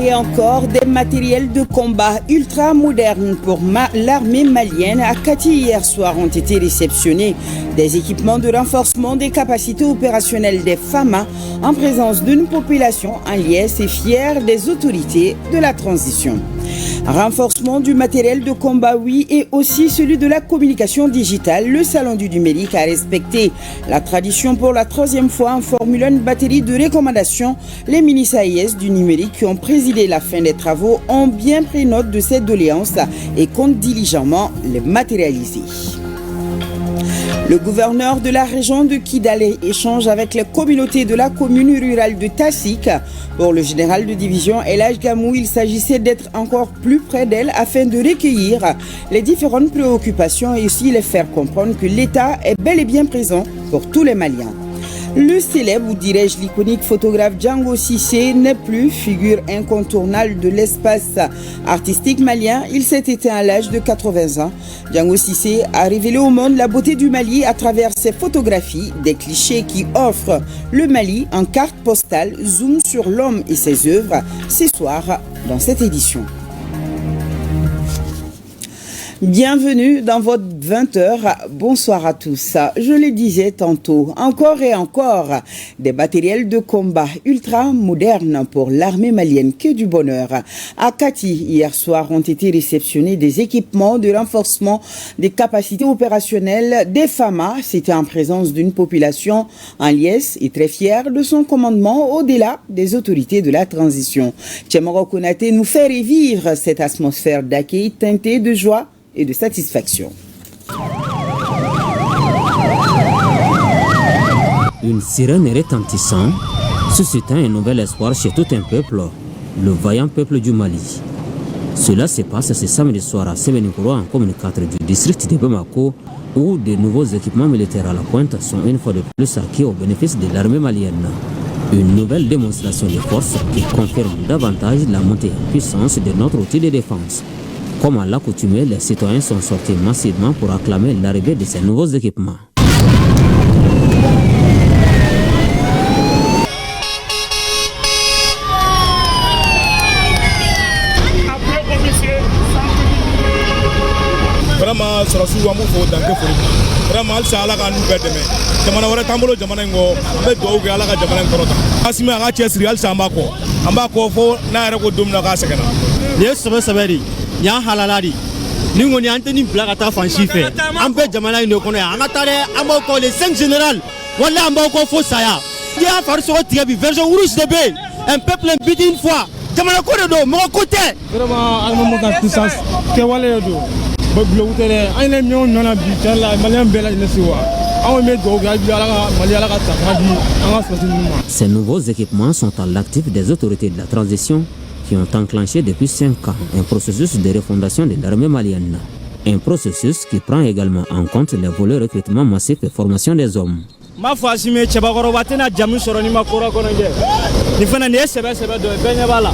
Et encore des matériels de combat ultra modernes pour l'armée malienne. À Kati, hier soir, ont été réceptionnés des équipements de renforcement des capacités opérationnelles des FAMA en présence d'une population en liesse et fière des autorités de la transition. Renforcement du matériel de combat, oui, et aussi celui de la communication digitale. Le Salon du numérique a respecté la tradition pour la 3e fois en formulant une batterie de recommandations. Les ministres AIS du numérique qui ont présidé la fin des travaux ont bien pris note de ces doléances et comptent diligemment les matérialiser. Le gouverneur de la région de Kidal échange avec les communautés de la commune rurale de Tassik. Pour le général de division Elhaj Gamou, il s'agissait d'être encore plus près d'elle afin de recueillir les différentes préoccupations et aussi les faire comprendre que l'État est bel et bien présent pour tous les Maliens. Le célèbre, ou dirais-je l'iconique photographe Django Cissé n'est plus figure incontournable de l'espace artistique malien. Il s'est éteint à l'âge de 80 ans. Django Cissé a révélé au monde la beauté du Mali à travers ses photographies, des clichés qui offrent le Mali en carte postale, zoom sur l'homme et ses œuvres. Ce soir dans cette édition. Bienvenue dans votre 20h. Bonsoir à tous. Je le disais tantôt, encore et encore, des matériels de combat ultra modernes pour l'armée malienne. Que du bonheur. À Kati, hier soir, ont été réceptionnés des équipements de renforcement des capacités opérationnelles des FAMA. C'était en présence d'une population en liesse et très fière de son commandement au-delà des autorités de la transition. Tchemoro Konaté nous fait revivre cette atmosphère d'accueil teintée de joie et de satisfaction. Une sirène retentissante, suscitant un nouvel espoir chez tout un peuple, le vaillant peuple du Mali. Cela se passe ce samedi soir à Sébenikoro, en commune 4 du district de Bamako, où de nouveaux équipements militaires à la pointe sont une fois de plus acquis au bénéfice de l'armée malienne. Une nouvelle démonstration de force qui confirme davantage la montée en puissance de notre outil de défense. Comme à l'accoutumée, les citoyens sont sortis massivement pour acclamer l'arrivée de ces nouveaux équipements. Vraiment, sur la sous-amou, il faut danker pour lui. Vraiment, c'est à la gagne de demain. Jamana wara tambolo jamana ngo, mais dogo ala ka jamana korota. Asima aga chesri al sambako. Ambako fo na yɛrɛ ko domina ka sɛgɛnna. Ni ye sɛbɛ di. Yan halaladi ni ngoni anteni bila ka taa fan si fɛ an bɛɛ jamana in de kɔnɔ yan an ka taa dɛ an b'aw kɔ les 5 général wala an b'aw kɔ fo saya n'i y'a fari sogo tigɛ bi version rouge de bɛ yen un peuple invite une fois jamana ko de don mɔgɔ ko tɛ. Vraiment alimamu ka puissance kɛwale de don ba bulogu tɛ dɛ an yɛrɛ ɲɔgɔn ɲɔna bi tiɲɛ la maliyɛn bɛɛ lajɛlen se wa anw bɛ dugawu kɛ hali ala ka Mali ala ka ta di an ka sɔrɔsi ninnu ma. Ces nouveaux équipements sont à l'actif des autorités de la transition qui ont enclenché depuis 5 ans un processus de refondation de l'armée malienne. Un processus qui prend également en compte les volets recrutement massif et formation des hommes. Ma fɔ Asimi cɛbakɔrɔba tɛna jamu sɔrɔ ni ma kora kɔnɔ kɛ nin fana nin ye sɛbɛ dɔ ye bɛɛ ɲɛ b'a la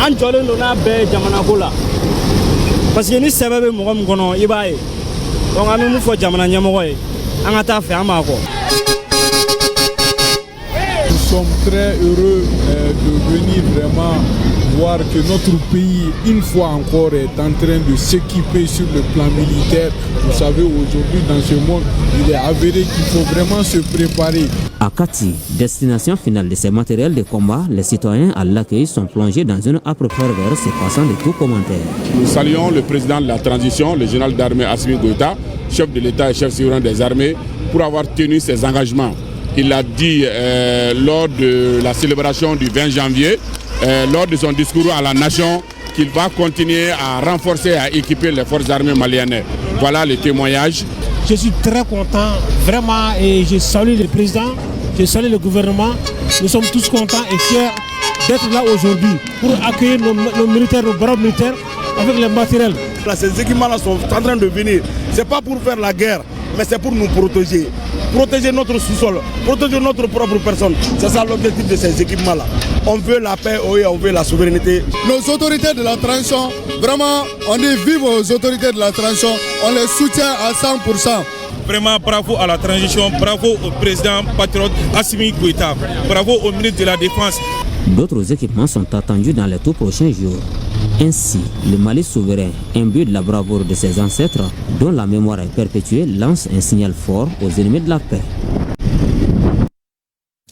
an jɔlen don n'a bɛɛ ye jamanako la parce que ni sɛbɛ bɛ mɔgɔ min kɔnɔ i b'a ye donc an bɛ mun fɔ jamana ɲɛmɔgɔ ye an ka taa fɛ an b'a kɔ. Nous sommes très heureux de venir vraiment voir que notre pays, une fois encore, est en train de s'équiper sur le plan militaire. Vous savez, aujourd'hui, dans ce monde, il est avéré qu'il faut vraiment se préparer. À Kati, destination finale de ces matériels de combat, les citoyens à l'accueil sont plongés dans une âpre ferveur se passant de tout commentaire. Nous saluons le président de la transition, le général d'armée Assimi Goïta, chef de l'État et chef souverain des armées, pour avoir tenu ses engagements. Il a dit lors de la célébration du 20 janvier, lors de son discours à la nation, qu'il va continuer à renforcer et à équiper les forces armées maliennes. Voilà le témoignage. Je suis très content, vraiment, et je salue le président, je salue le gouvernement. Nous sommes tous contents et fiers d'être là aujourd'hui pour accueillir nos militaires, nos bras militaires avec les matériels. Là, ces équipements-là sont en train de venir. Ce n'est pas pour faire la guerre, mais c'est pour nous protéger. Protéger notre sous-sol, protéger notre propre personne. C'est ça l'objectif de ces équipements-là. On veut la paix, on veut la souveraineté. Nos autorités de la transition, vraiment, on dit vive aux autorités de la transition, on les soutient à 100%. Vraiment, bravo à la transition, bravo au président patriote Assimi Goïta, bravo au ministre de la Défense. D'autres équipements sont attendus dans les tout prochains jours. Ainsi, le Mali souverain, imbu de la bravoure de ses ancêtres, dont la mémoire est perpétuée, lance un signal fort aux ennemis de la paix.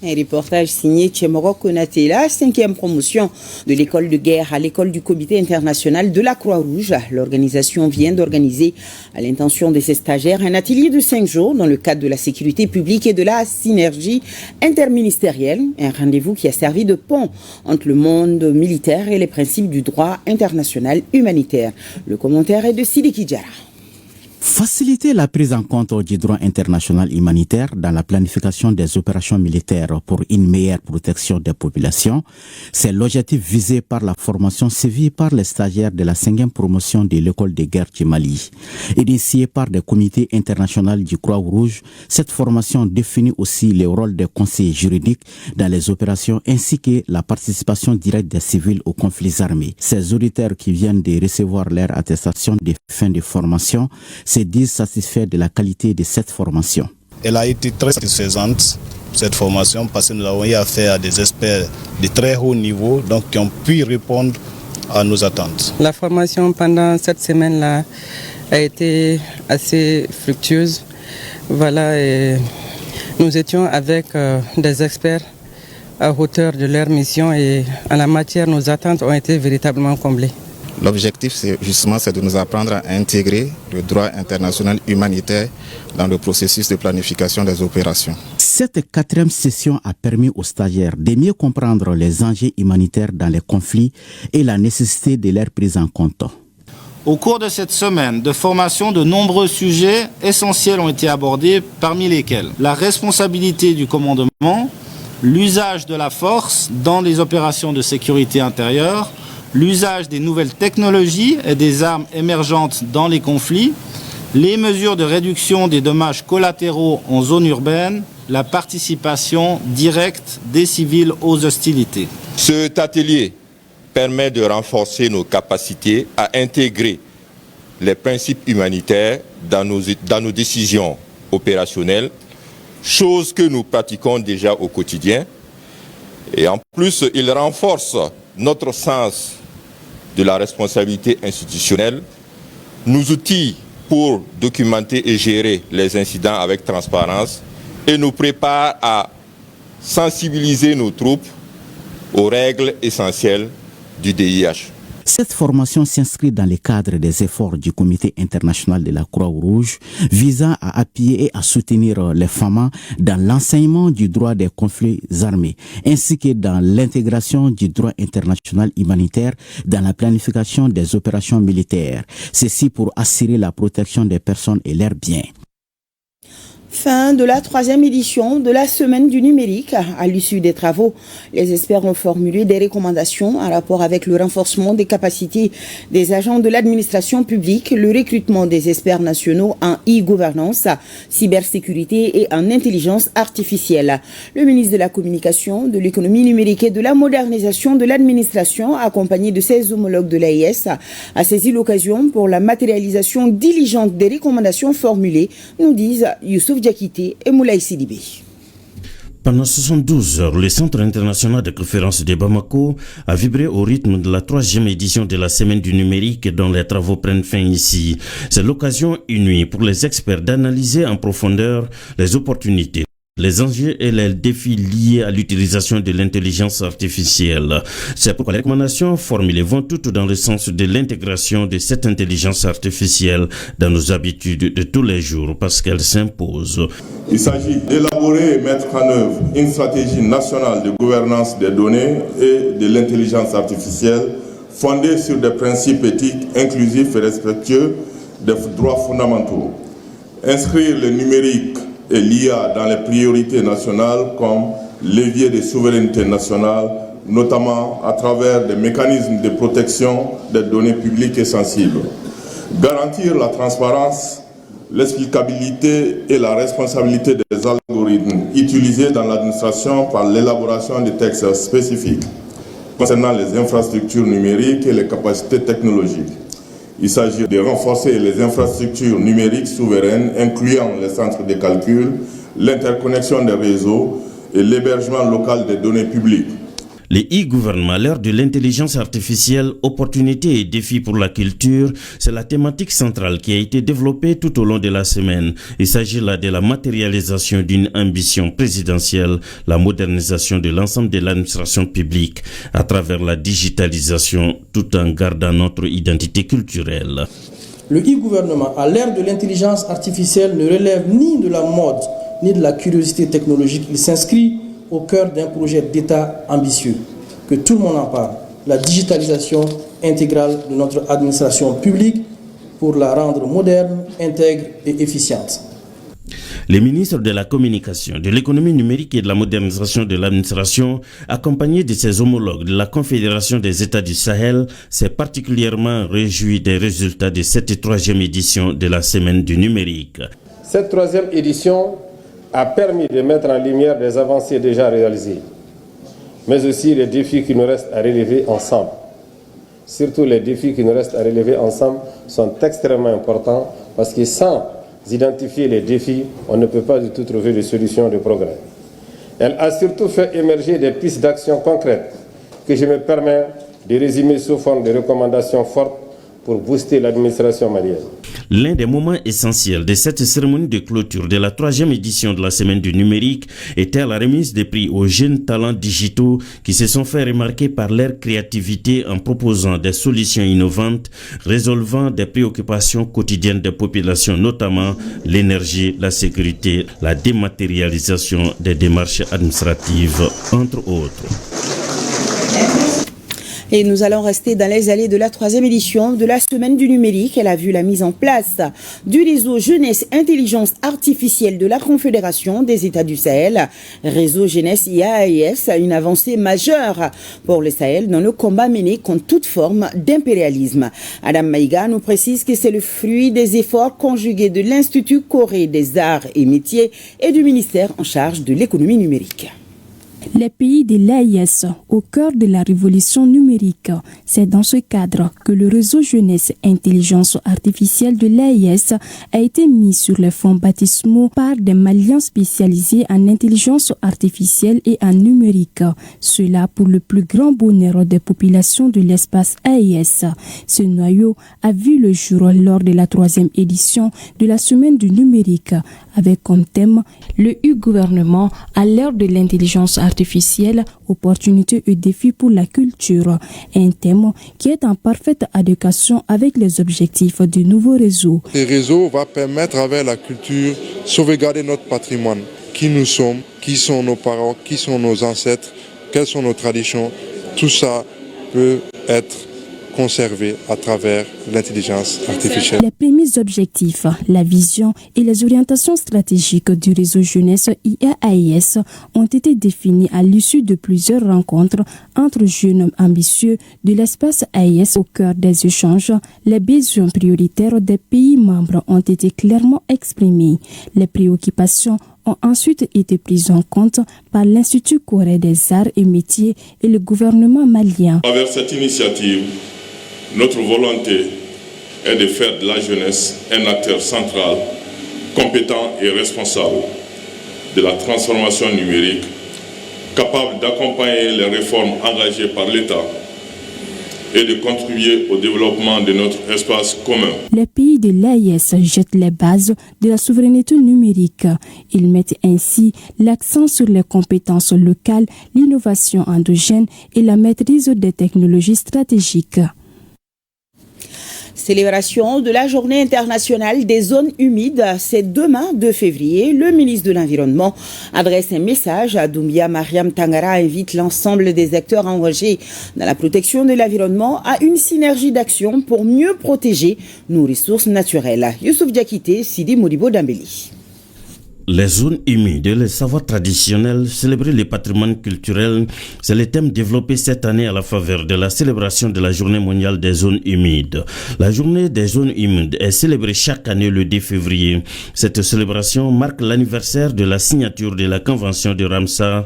Un reportage signé Tchemoro Konaté, la 5e promotion de l'école de guerre à l'école du Comité international de la Croix-Rouge. L'organisation vient d'organiser, à l'intention de ses stagiaires, un atelier de 5 jours dans le cadre de la sécurité publique et de la synergie interministérielle. Un rendez-vous qui a servi de pont entre le monde militaire et les principes du droit international humanitaire. Le commentaire est de Sidiki Diarra. Faciliter la prise en compte du droit international humanitaire dans la planification des opérations militaires pour une meilleure protection des populations, c'est l'objectif visé par la formation suivie par les stagiaires de la 5e promotion de l'école de guerre du Mali. Initiée par des comités internationaux du Croix-Rouge, cette formation définit aussi le rôle des conseillers juridiques dans les opérations ainsi que la participation directe des civils aux conflits armés. Ces auditeurs qui viennent de recevoir leur attestation de fin de formation se disent satisfaits de la qualité de cette formation. Elle a été très satisfaisante, cette formation, parce que nous avons eu affaire à des experts de très haut niveau, donc qui ont pu répondre à nos attentes. La formation pendant cette semaine-là a été assez fructueuse. Voilà, et nous étions avec des experts à hauteur de leur mission et en la matière, nos attentes ont été véritablement comblées. L'objectif, c'est de nous apprendre à intégrer le droit international humanitaire dans le processus de planification des opérations. Cette 4e session a permis aux stagiaires de mieux comprendre les enjeux humanitaires dans les conflits et la nécessité de leur prise en compte. Au cours de cette semaine de formation, de nombreux sujets essentiels ont été abordés, parmi lesquels la responsabilité du commandement, l'usage de la force dans les opérations de sécurité intérieure, l'usage des nouvelles technologies et des armes émergentes dans les conflits, les mesures de réduction des dommages collatéraux en zone urbaine, la participation directe des civils aux hostilités. Cet atelier permet de renforcer nos capacités à intégrer les principes humanitaires dans nos décisions opérationnelles, chose que nous pratiquons déjà au quotidien. Et en plus, il renforce notre sens de la responsabilité institutionnelle, nous outille pour documenter et gérer les incidents avec transparence et nous prépare à sensibiliser nos troupes aux règles essentielles du DIH. Cette formation s'inscrit dans le cadre des efforts du Comité international de la Croix-Rouge visant à appuyer et à soutenir les femmes dans l'enseignement du droit des conflits armés ainsi que dans l'intégration du droit international humanitaire dans la planification des opérations militaires. Ceci pour assurer la protection des personnes et leurs biens. Fin de la 3e édition de la Semaine du numérique. À l'issue des travaux, les experts ont formulé des recommandations en rapport avec le renforcement des capacités des agents de l'administration publique, le recrutement des experts nationaux en e-gouvernance, cybersécurité et en intelligence artificielle. Le ministre de la Communication, de l'économie numérique et de la modernisation de l'administration, accompagné de ses homologues de l'AIS, a saisi l'occasion pour la matérialisation diligente des recommandations formulées, nous disent Youssouf Diakité et Moulay Sidibé. Pendant 72 heures, le Centre international de conférence de Bamako a vibré au rythme de la 3e édition de la Semaine du numérique dont les travaux prennent fin ici. C'est l'occasion inouïe pour les experts d'analyser en profondeur les opportunités, les enjeux et les défis liés à l'utilisation de l'intelligence artificielle. C'est pourquoi les recommandations formulées vont toutes dans le sens de l'intégration de cette intelligence artificielle dans nos habitudes de tous les jours parce qu'elle s'impose. Il s'agit d'élaborer et mettre en œuvre une stratégie nationale de gouvernance des données et de l'intelligence artificielle fondée sur des principes éthiques inclusifs et respectueux des droits fondamentaux. Inscrire le numérique et l'IA dans les priorités nationales comme levier de souveraineté nationale, notamment à travers des mécanismes de protection des données publiques et sensibles. Garantir la transparence, l'explicabilité et la responsabilité des algorithmes utilisés dans l'administration par l'élaboration de textes spécifiques concernant les infrastructures numériques et les capacités technologiques. Il s'agit de renforcer les infrastructures numériques souveraines, incluant les centres de calcul, l'interconnexion des réseaux et l'hébergement local des données publiques. Les e-gouvernements, l'ère de l'intelligence artificielle, opportunités et défis pour la culture, c'est la thématique centrale qui a été développée tout au long de la semaine. Il s'agit là de la matérialisation d'une ambition présidentielle, la modernisation de l'ensemble de l'administration publique à travers la digitalisation tout en gardant notre identité culturelle. Le e-gouvernement, à l'ère de l'intelligence artificielle, ne relève ni de la mode ni de la curiosité technologique. Il s'inscrit au cœur d'un projet d'État ambitieux, que tout le monde en parle, la digitalisation intégrale de notre administration publique pour la rendre moderne, intègre et efficiente. Les ministres de la Communication, de l'économie numérique et de la modernisation de l'administration, accompagnés de ses homologues de la Confédération des États du Sahel, s'est particulièrement réjoui des résultats de cette troisième édition de la Semaine du numérique. Cette troisième édition a permis de mettre en lumière des avancées déjà réalisées, mais aussi les défis qui nous restent à relever ensemble. Surtout les défis qui nous restent à relever ensemble sont extrêmement importants parce que sans identifier les défis, on ne peut pas du tout trouver de solutions de progrès. Elle a surtout fait émerger des pistes d'action concrètes que je me permets de résumer sous forme de recommandations fortes pour booster l'administration malienne. L'un des moments essentiels de cette cérémonie de clôture de la troisième édition de la Semaine du numérique était la remise des prix aux jeunes talents digitaux qui se sont fait remarquer par leur créativité en proposant des solutions innovantes, résolvant des préoccupations quotidiennes des populations, notamment l'énergie, la sécurité, la dématérialisation des démarches administratives, entre autres. Et nous allons rester dans les allées de la troisième édition de la Semaine du numérique. Elle a vu la mise en place du réseau Jeunesse Intelligence Artificielle de la Confédération des États du Sahel, réseau Jeunesse IAAS, une avancée majeure pour le Sahel dans le combat mené contre toute forme d'impérialisme. Adam Maïga nous précise que c'est le fruit des efforts conjugués de l'Institut Corée des Arts et Métiers et du ministère en charge de l'économie numérique. Les pays de l'AIS au cœur de la révolution numérique. C'est dans ce cadre que le réseau Jeunesse Intelligence Artificielle de l'AIS a été mis sur les fonds baptismaux par des Maliens spécialisés en intelligence artificielle et en numérique. Cela pour le plus grand bonheur des populations de l'espace AIS. Ce noyau a vu le jour lors de la troisième édition de la Semaine du numérique avec comme thème le e-gouvernement à l'ère de l'intelligence artificielle, opportunités et défis pour la culture. Un thème qui est en parfaite adéquation avec les objectifs du nouveau réseau. Ce réseau va permettre, avec la culture, sauvegarder notre patrimoine. Qui nous sommes, qui sont nos parents, qui sont nos ancêtres, quelles sont nos traditions. Tout ça peut être conservé à travers l'intelligence artificielle. Les premiers objectifs, la vision et les orientations stratégiques du réseau jeunesse IAAS ont été définis à l'issue de plusieurs rencontres entre jeunes ambitieux de l'espace AIS. Au cœur des échanges, les besoins prioritaires des pays membres ont été clairement exprimés. Les préoccupations ont ensuite été prises en compte par l'Institut Corée des Arts et Métiers et le gouvernement malien. À travers cette initiative, notre volonté est de faire de la jeunesse un acteur central, compétent et responsable de la transformation numérique, capable d'accompagner les réformes engagées par l'État et de contribuer au développement de notre espace commun. Les pays de l'AIS jettent les bases de la souveraineté numérique. Ils mettent ainsi l'accent sur les compétences locales, l'innovation endogène et la maîtrise des technologies stratégiques. Célébration de la Journée internationale des zones humides, c'est demain 2 février. Le ministre de l'Environnement adresse un message à Doumbia. Mariam Tangara invite l'ensemble des acteurs engagés dans la protection de l'environnement à une synergie d'action pour mieux protéger nos ressources naturelles. Youssouf Diakité, Sidi Modibo Dambeli. Les zones humides et les savoirs traditionnels, célébrer le patrimoine culturel, c'est le thème développé cette année à la faveur de la célébration de la Journée mondiale des zones humides. La Journée des zones humides est célébrée chaque année le 2 février. Cette célébration marque l'anniversaire de la signature de la Convention de Ramsar,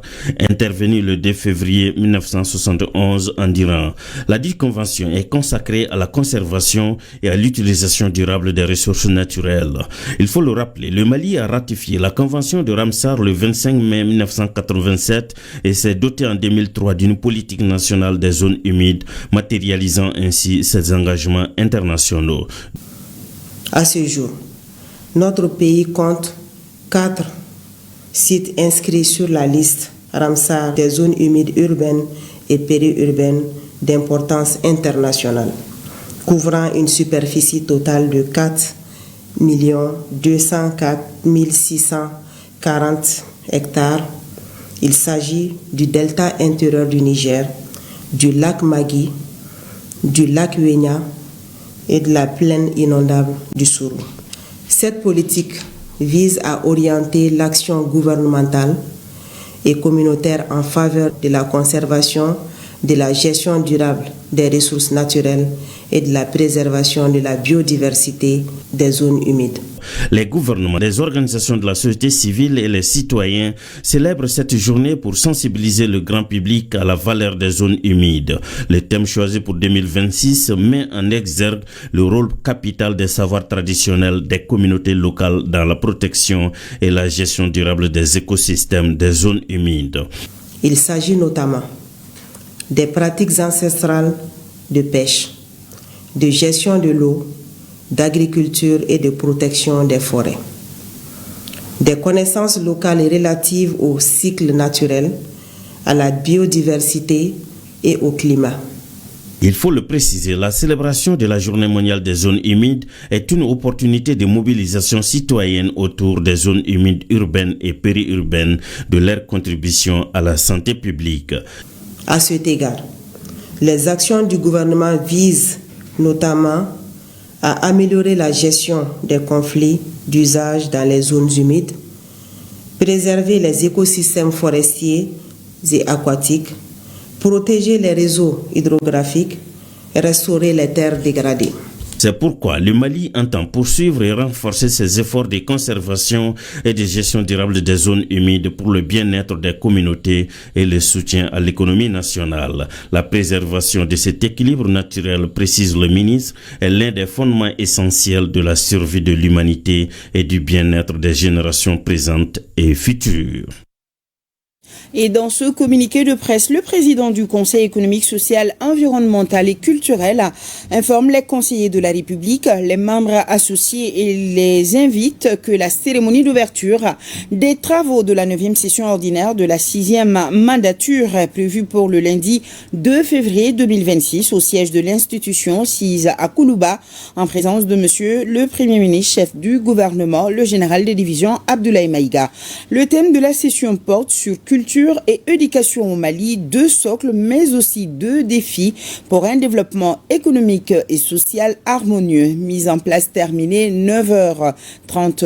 intervenue le 2 février 1971 en Iran. La dite convention est consacrée à la conservation et à l'utilisation durable des ressources naturelles. Il faut le rappeler, le Mali a ratifié la Convention de Ramsar le 25 mai 1987 et s'est doté en 2003 d'une politique nationale des zones humides, matérialisant ainsi ses engagements internationaux. À ce jour, notre pays compte 4 sites inscrits sur la liste Ramsar des zones humides urbaines et périurbaines d'importance internationale, couvrant une superficie totale de 4 204 640 hectares. Il s'agit du delta intérieur du Niger, du lac Magui, du lac Ouénia et de la plaine inondable du Sourou. Cette politique vise à orienter l'action gouvernementale et communautaire en faveur de la conservation, de la gestion durable des ressources naturelles et de la préservation de la biodiversité des zones humides. Les gouvernements, les organisations de la société civile et les citoyens célèbrent cette journée pour sensibiliser le grand public à la valeur des zones humides. Le thème choisi pour 2026 met en exergue le rôle capital des savoirs traditionnels des communautés locales dans la protection et la gestion durable des écosystèmes des zones humides. Il s'agit notamment des pratiques ancestrales de pêche, de gestion de l'eau, d'agriculture et de protection des forêts. Des connaissances locales et relatives au cycle naturel, à la biodiversité et au climat. Il faut le préciser, la célébration de la Journée mondiale des zones humides est une opportunité de mobilisation citoyenne autour des zones humides urbaines et périurbaines, de leur contribution à la santé publique. À cet égard, les actions du gouvernement visent notamment à améliorer la gestion des conflits d'usage dans les zones humides, préserver les écosystèmes forestiers et aquatiques, protéger les réseaux hydrographiques et restaurer les terres dégradées. C'est pourquoi le Mali entend poursuivre et renforcer ses efforts de conservation et de gestion durable des zones humides pour le bien-être des communautés et le soutien à l'économie nationale. La préservation de cet équilibre naturel, précise le ministre, est l'un des fondements essentiels de la survie de l'humanité et du bien-être des générations présentes et futures. Et dans ce communiqué de presse, le président du Conseil économique, social, environnemental et culturel informe les conseillers de la République, les membres associés et les invite que la cérémonie d'ouverture des travaux de la 9e session ordinaire de la 6e mandature est prévue pour le lundi 2 février 2026 au siège de l'institution sise à Koulouba en présence de monsieur le Premier ministre, chef du gouvernement, le général des divisions Abdoulaye Maïga. Le thème de la session porte sur culture et éducation au Mali, 2 socles, mais aussi 2 défis pour un développement économique et social harmonieux. Mise en place terminée 9h30.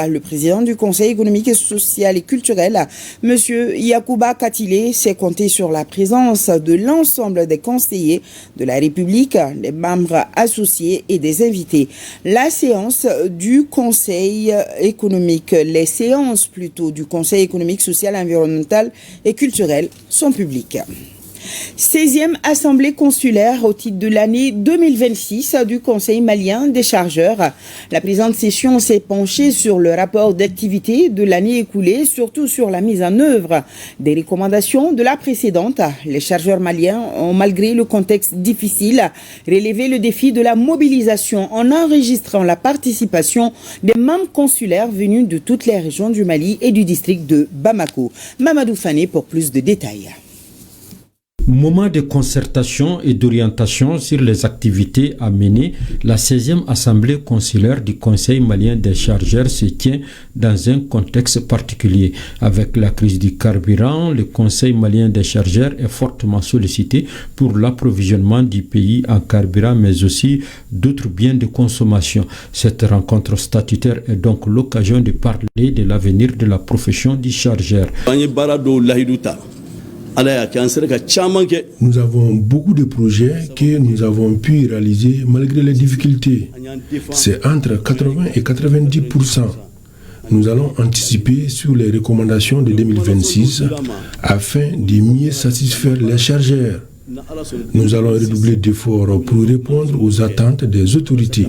Le président du Conseil économique et social et culturel, M. Yacouba Katile, s'est compté sur la présence de l'ensemble des conseillers de la République, des membres associés et des invités. La séance du Conseil économique, les séances plutôt du Conseil économique, social, environnemental et culturelles sont publiques. 16e assemblée consulaire au titre de l'année 2026 du Conseil malien des chargeurs. La présente session s'est penchée sur le rapport d'activité de l'année écoulée, surtout sur la mise en œuvre des recommandations de la précédente. Les chargeurs maliens ont, malgré le contexte difficile, relevé le défi de la mobilisation en enregistrant la participation des membres consulaires venus de toutes les régions du Mali et du district de Bamako. Mamadou Fane pour plus de détails. Moment de concertation et d'orientation sur les activités à mener, la 16e Assemblée consulaire du Conseil malien des chargeurs se tient dans un contexte particulier. Avec la crise du carburant, le Conseil malien des chargeurs est fortement sollicité pour l'approvisionnement du pays en carburant, mais aussi d'autres biens de consommation. Cette rencontre statutaire est donc l'occasion de parler de l'avenir de la profession du chargeur. Nous avons beaucoup de projets que nous avons pu réaliser malgré les difficultés. C'est entre 80 et 90%. Nous allons anticiper sur les recommandations de 2026 afin de mieux satisfaire les chargeurs. Nous allons redoubler d'efforts pour répondre aux attentes des autorités.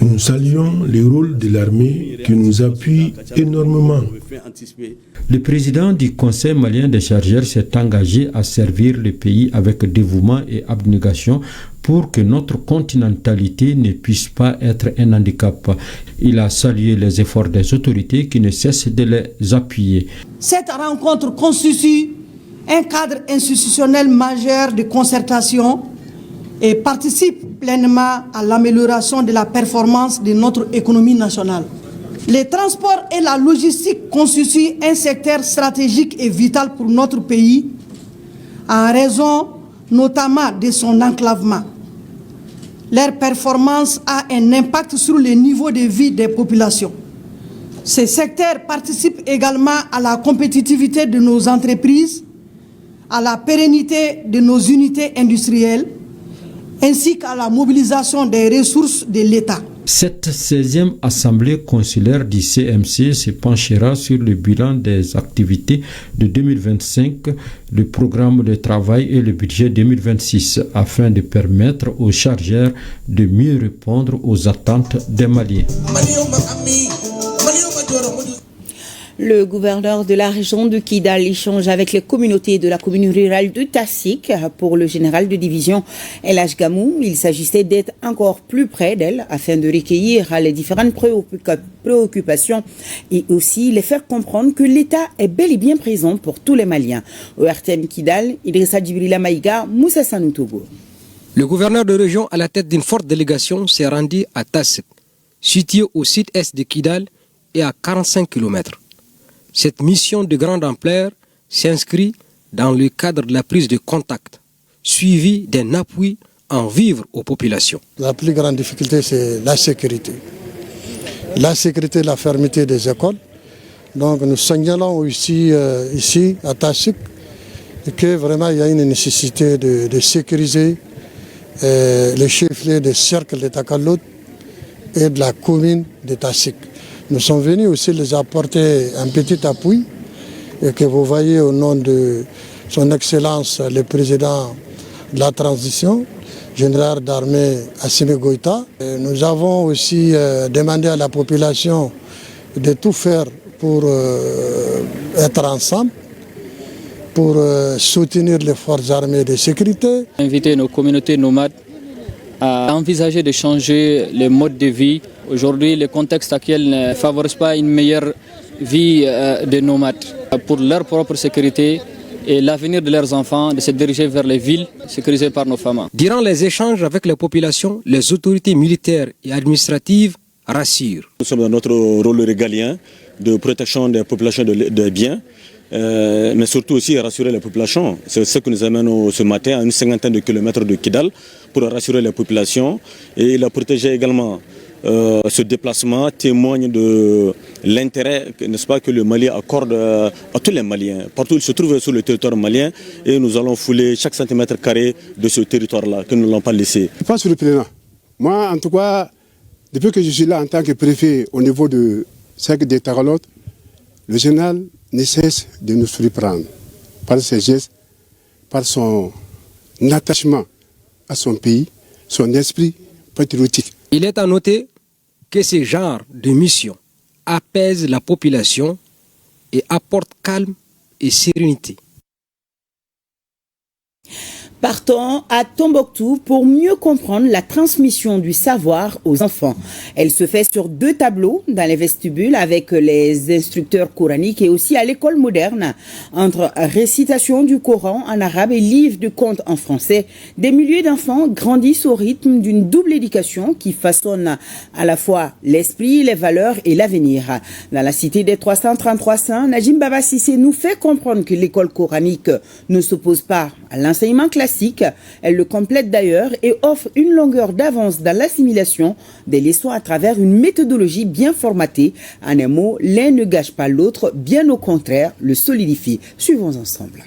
Nous saluons le rôle de l'armée qui nous appuie énormément. Le président du Conseil malien des chargeurs s'est engagé à servir le pays avec dévouement et abnégation pour que notre continentalité ne puisse pas être un handicap. Il a salué les efforts des autorités qui ne cessent de les appuyer. Cette rencontre constitue un cadre institutionnel majeur de concertation et participe pleinement à l'amélioration de la performance de notre économie nationale. Les transports et la logistique constituent un secteur stratégique et vital pour notre pays, en raison notamment de son enclavement. Leur performance a un impact sur le niveau de vie des populations. Ces secteurs participent également à la compétitivité de nos entreprises, à la pérennité de nos unités industrielles, ainsi qu'à la mobilisation des ressources de l'État. Cette 16e assemblée consulaire du CMC se penchera sur le bilan des activités de 2025, le programme de travail et le budget 2026, afin de permettre aux chargeurs de mieux répondre aux attentes des Maliens. Le gouverneur de la région de Kidal échange avec les communautés de la commune rurale de Tassik. Pour le général de division El Hadj Gamou, il s'agissait d'être encore plus près d'elles afin de recueillir les différentes préoccupations et aussi les faire comprendre que l'État est bel et bien présent pour tous les Maliens. Au RTM Kidal, Idrissa Djibrila Maïga, Moussa Sanou Togo. Le gouverneur de région à la tête d'une forte délégation s'est rendu à Tassik, situé au sud-est de Kidal et à 45 km. Cette mission de grande ampleur s'inscrit dans le cadre de la prise de contact, suivie d'un appui en vivre aux populations. La plus grande difficulté, c'est la sécurité. La sécurité, la fermeté des écoles. Donc nous signalons ici à Tassik que vraiment il y a une nécessité de sécuriser le chef-lieu des cercles de Takalout et de la commune de Tassik. Nous sommes venus aussi les apporter un petit appui et que vous voyez au nom de son Excellence le président de la transition, général d'armée Assimi Goïta. Nous avons aussi demandé à la population de tout faire pour être ensemble, pour soutenir les forces armées de sécurité. Inviter nos communautés nomades à envisager de changer les modes de vie. Aujourd'hui, le contexte actuel ne favorise pas une meilleure vie des nomades. Pour leur propre sécurité et l'avenir de leurs enfants, de se diriger vers les villes sécurisées par nos femmes. Durant les échanges avec les populations, les autorités militaires et administratives rassurent. Nous sommes dans notre rôle régalien de protection des populations des biens, mais surtout aussi rassurer les populations. C'est ce que nous amènons ce matin à une cinquantaine de kilomètres de Kidal pour rassurer les populations et la protéger également. Ce déplacement témoigne de l'intérêt, n'est-ce pas, que le Mali accorde à tous les Maliens. Partout où ils se trouvent sur le territoire malien, et nous allons fouler chaque centimètre carré de ce territoire-là, que nous ne l'avons pas laissé. Pas surprenant. Moi, en tout cas, depuis que je suis là en tant que préfet au niveau de cercle de Takalout, le général ne cesse de nous surprendre par ses gestes, par son attachement à son pays, son esprit patriotique. Il est à noter que ce genre de mission apaise la population et apporte calme et sérénité. Partons à Tombouctou pour mieux comprendre la transmission du savoir aux enfants. Elle se fait sur 2 tableaux dans les vestibules avec les instructeurs coraniques et aussi à l'école moderne. Entre récitation du Coran en arabe et livres de contes en français, des milliers d'enfants grandissent au rythme d'une double éducation qui façonne à la fois l'esprit, les valeurs et l'avenir. Dans la cité des 333 saints, Najim Baba Sissé nous fait comprendre que l'école coranique ne s'oppose pas à l'enseignement classique. Elle le complète d'ailleurs et offre une longueur d'avance dans l'assimilation des leçons à travers une méthodologie bien formatée. En un mot, l'un ne gâche pas l'autre, bien au contraire, le solidifie. Suivons ensemble.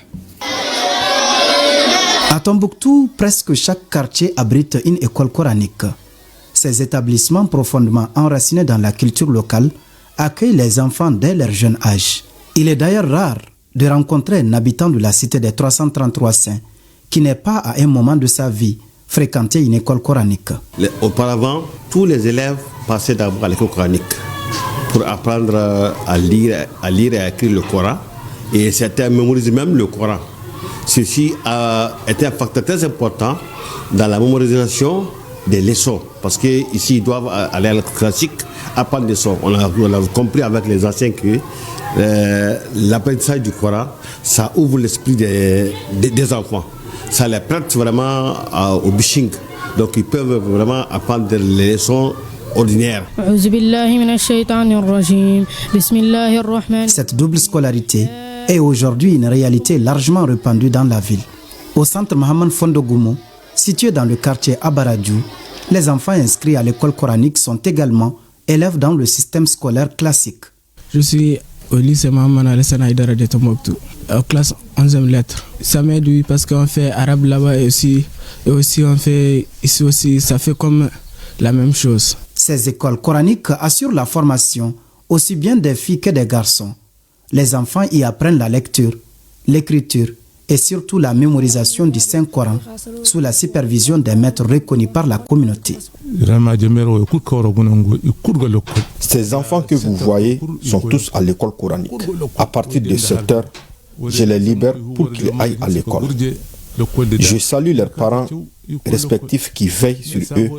À Tombouctou, presque chaque quartier abrite une école coranique. Ces établissements profondément enracinés dans la culture locale accueillent les enfants dès leur jeune âge. Il est d'ailleurs rare de rencontrer un habitant de la cité des 333 saints qui n'est pas à un moment de sa vie fréquenté une école coranique. Auparavant, tous les élèves passaient d'abord à l'école coranique pour apprendre à lire et à écrire le Coran, et certains mémorisent même le Coran. Ceci a été un facteur très important dans la mémorisation des leçons, parce qu'ici ils doivent aller à l'école classique, apprendre des leçons. On a compris avec les anciens que l'apprentissage du Coran, ça ouvre l'esprit des enfants. Ça les prête vraiment au bishing. Donc ils peuvent vraiment apprendre les leçons ordinaires. Cette double scolarité est aujourd'hui une réalité largement répandue dans la ville. Au centre Mohamed Fondogoumou, situé dans le quartier Abaradjou, les enfants inscrits à l'école coranique sont également élèves dans le système scolaire classique. Je suis au lycée Mohamed Alassane Haïdara de Tombouctou, en classe 11e lettre. Ça m'aide, oui, parce qu'on fait arabe là-bas et aussi on fait ici aussi, ça fait comme la même chose. Ces écoles coraniques assurent la formation aussi bien des filles que des garçons. Les enfants y apprennent la lecture, l'écriture et surtout la mémorisation du Saint-Coran sous la supervision des maîtres reconnus par la communauté. Ces enfants que vous voyez sont tous à l'école coranique. À partir de 7 heures, je les libère pour qu'ils aillent à l'école. Je salue leurs parents respectifs qui veillent sur eux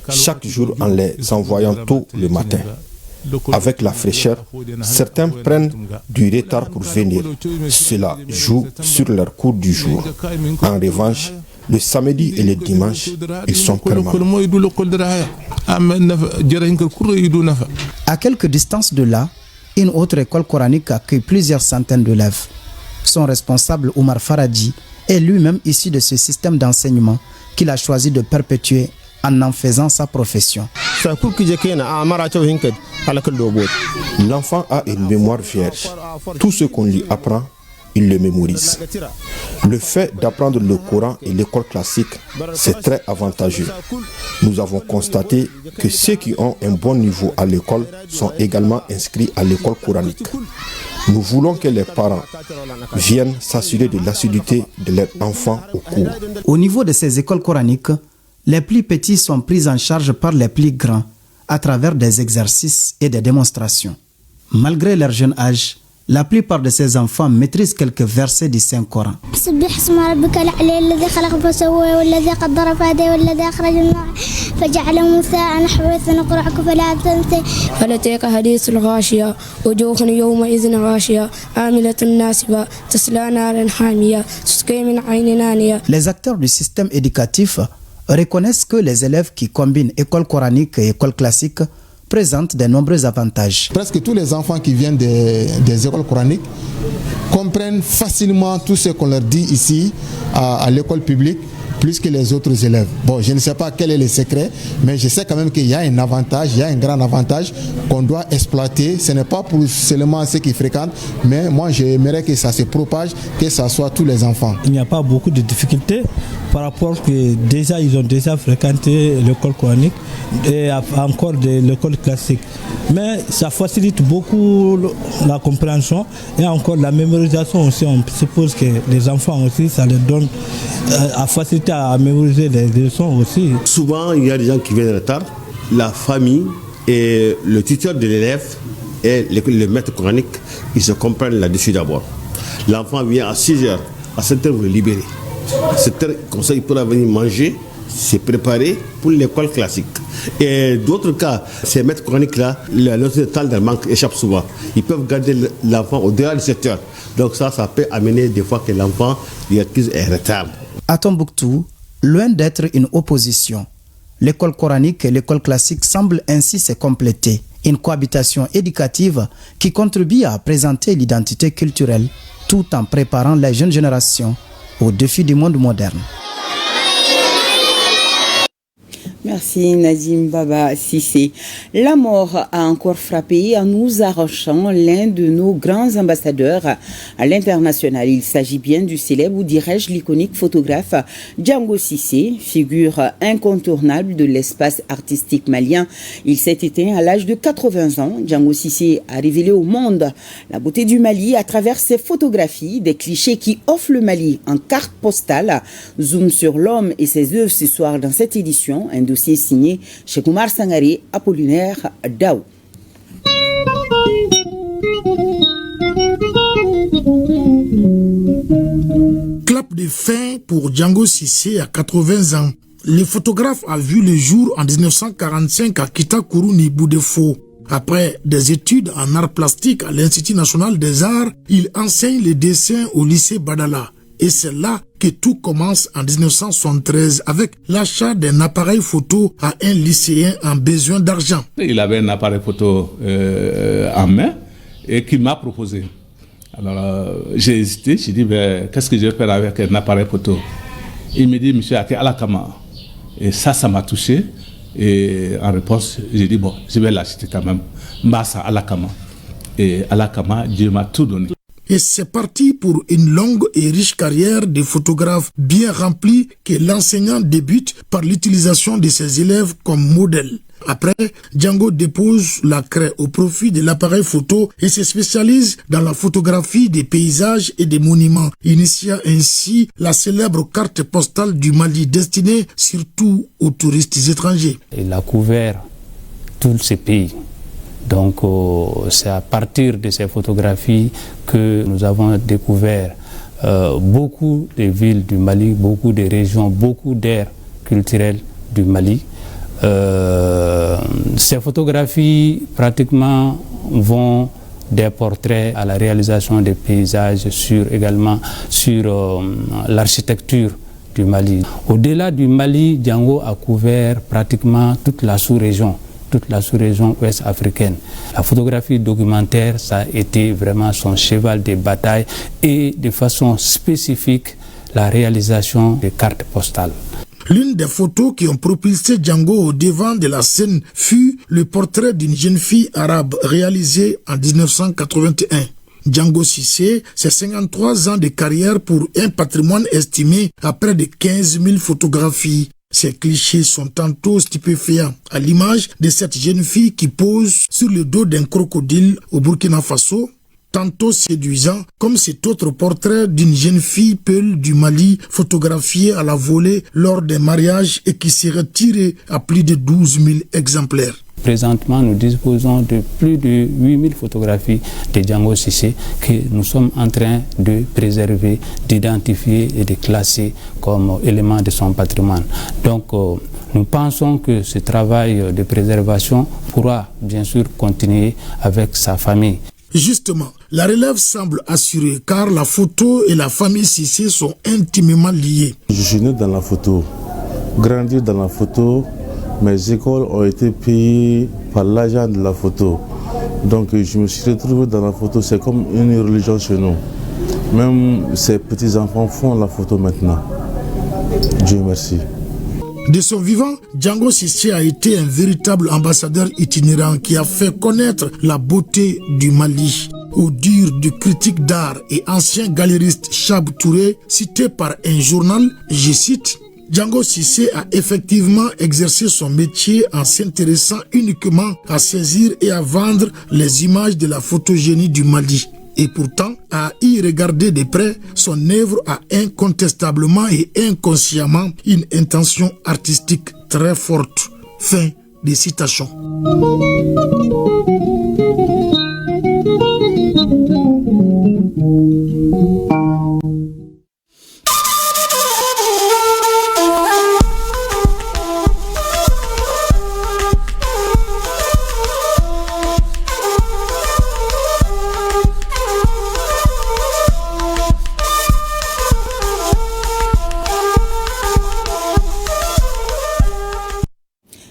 chaque jour en les envoyant tôt le matin. Avec la fraîcheur, certains prennent du retard pour venir. Cela joue sur leur cours du jour. En revanche, le samedi et le dimanche, ils sont permanents. À quelques distances de là, une autre école coranique accueille plusieurs centaines d'élèves. Son responsable, Oumar Faradji, est lui-même issu de ce système d'enseignement qu'il a choisi de perpétuer en faisant sa profession. L'enfant a une mémoire vierge. Tout ce qu'on lui apprend, il le mémorise. Le fait d'apprendre le Coran et l'école classique, c'est très avantageux. Nous avons constaté que ceux qui ont un bon niveau à l'école sont également inscrits à l'école coranique. Nous voulons que les parents viennent s'assurer de l'assiduité de leurs enfants au cours. Au niveau de ces écoles coraniques, les plus petits sont pris en charge par les plus grands à travers des exercices et des démonstrations. Malgré leur jeune âge, la plupart de ces enfants maîtrisent quelques versets du Saint-Coran. Les acteurs du système éducatif reconnaissent que les élèves qui combinent école coranique et école classique présentent de nombreux avantages. Presque tous les enfants qui viennent des écoles coraniques comprennent facilement tout ce qu'on leur dit ici à l'école publique, plus que les autres élèves. Bon, je ne sais pas quel est le secret, mais je sais quand même qu'il y a un avantage, il y a un grand avantage qu'on doit exploiter. Ce n'est pas pour seulement ceux qui fréquentent, mais moi j'aimerais que ça se propage, que ça soit tous les enfants. Il n'y a pas beaucoup de difficultés par rapport que déjà ils ont déjà fréquenté l'école coranique et encore de l'école classique. Mais ça facilite beaucoup la compréhension et encore la mémorisation aussi. On suppose que les enfants aussi, ça leur donne à faciliter à mémoriser les leçons aussi. Souvent, il y a des gens qui viennent en retard. La famille et le tuteur de l'élève et le maître coranique, ils se comprennent là-dessus d'abord. L'enfant vient à 6 heures, à 7 heures, vous le libérez. C'est comme ça, il pourra venir manger, se préparer pour l'école classique. Et d'autres cas, ces maîtres coraniques-là, la notion de temps de manque échappe souvent. Ils peuvent garder l'enfant au-delà de 7 heures. Donc ça peut amener des fois que l'enfant lui accuse un retard. À Tombouctou, loin d'être une opposition, l'école coranique et l'école classique semblent ainsi se compléter. Une cohabitation éducative qui contribue à présenter l'identité culturelle tout en préparant les jeunes générations aux défis du monde moderne. Merci Nazim Baba Sissé. La mort a encore frappé en nous arrachant l'un de nos grands ambassadeurs à l'international. Il s'agit bien du célèbre, ou dirais-je l'iconique photographe Django Cissé, figure incontournable de l'espace artistique malien. Il s'est éteint à l'âge de 80 ans. Django Cissé a révélé au monde la beauté du Mali à travers ses photographies, des clichés qui offrent le Mali en carte postale. Zoom sur l'homme et ses œuvres ce soir dans cette édition. Un dossier signé chez Koumar Sangaré, Apollinaire Daou. Clap de fin pour Django Cissé à 80 ans. Le photographe a vu le jour en 1945 à Kitakourouni, Boudefo. Après des études en arts plastiques à l'Institut national des arts, il enseigne le dessin au lycée Badala. Et c'est là que tout commence en 1973 avec l'achat d'un appareil photo à un lycéen en besoin d'argent. Il avait un appareil photo en main et qu'il m'a proposé. Alors j'ai hésité, j'ai dit qu'est-ce que je vais faire avec un appareil photo. Il me dit monsieur Ake Alakama. Et ça m'a touché. Et en réponse, j'ai dit bon, je vais l'acheter quand même. Massa Alakama. Et Alakama, Dieu m'a tout donné. Et c'est parti pour une longue et riche carrière de photographe bien remplie que l'enseignant débute par l'utilisation de ses élèves comme modèle. Après, Django dépose la craie au profit de l'appareil photo et se spécialise dans la photographie des paysages et des monuments, initiant ainsi la célèbre carte postale du Mali destinée surtout aux touristes étrangers. Il a couvert tous ces pays. Donc c'est à partir de ces photographies que nous avons découvert beaucoup de villes du Mali, beaucoup de régions, beaucoup d'aires culturelles du Mali. Ces photographies pratiquement vont des portraits à la réalisation des paysages, également sur l'architecture du Mali. Au-delà du Mali, Django a couvert pratiquement toute la sous-région ouest africaine. La photographie documentaire, ça a été vraiment son cheval de bataille et de façon spécifique la réalisation des cartes postales. L'une des photos qui ont propulsé Django au devant de la scène fut le portrait d'une jeune fille arabe réalisé en 1981. Django Cissé, c'est 53 ans de carrière pour un patrimoine estimé à près de 15 000 photographies. Ces clichés sont tantôt stupéfiants, à l'image de cette jeune fille qui pose sur le dos d'un crocodile au Burkina Faso, tantôt séduisant comme cet autre portrait d'une jeune fille peule du Mali photographiée à la volée lors d'un mariage et qui serait tirée à plus de 12 000 exemplaires. Présentement, nous disposons de plus de 8000 photographies de Django Cissé que nous sommes en train de préserver, d'identifier et de classer comme élément de son patrimoine. Donc, nous pensons que ce travail de préservation pourra bien sûr continuer avec sa famille. Justement, la relève semble assurée car la photo et la famille Cissé sont intimement liées. Je suis né dans la photo, grandi dans la photo. Mes écoles ont été payées par l'agent de la photo. Donc je me suis retrouvé dans la photo, c'est comme une religion chez nous. Même ces petits-enfants font la photo maintenant. Dieu merci. De son vivant, Django Cissé a été un véritable ambassadeur itinérant qui a fait connaître la beauté du Mali. Au dur du critique d'art et ancien galériste Chab Touré, cité par un journal, je cite, Django Cissé a effectivement exercé son métier en s'intéressant uniquement à saisir et à vendre les images de la photogénie du Mali. Et pourtant, à y regarder de près, son œuvre a incontestablement et inconsciemment une intention artistique très forte. Fin des citations.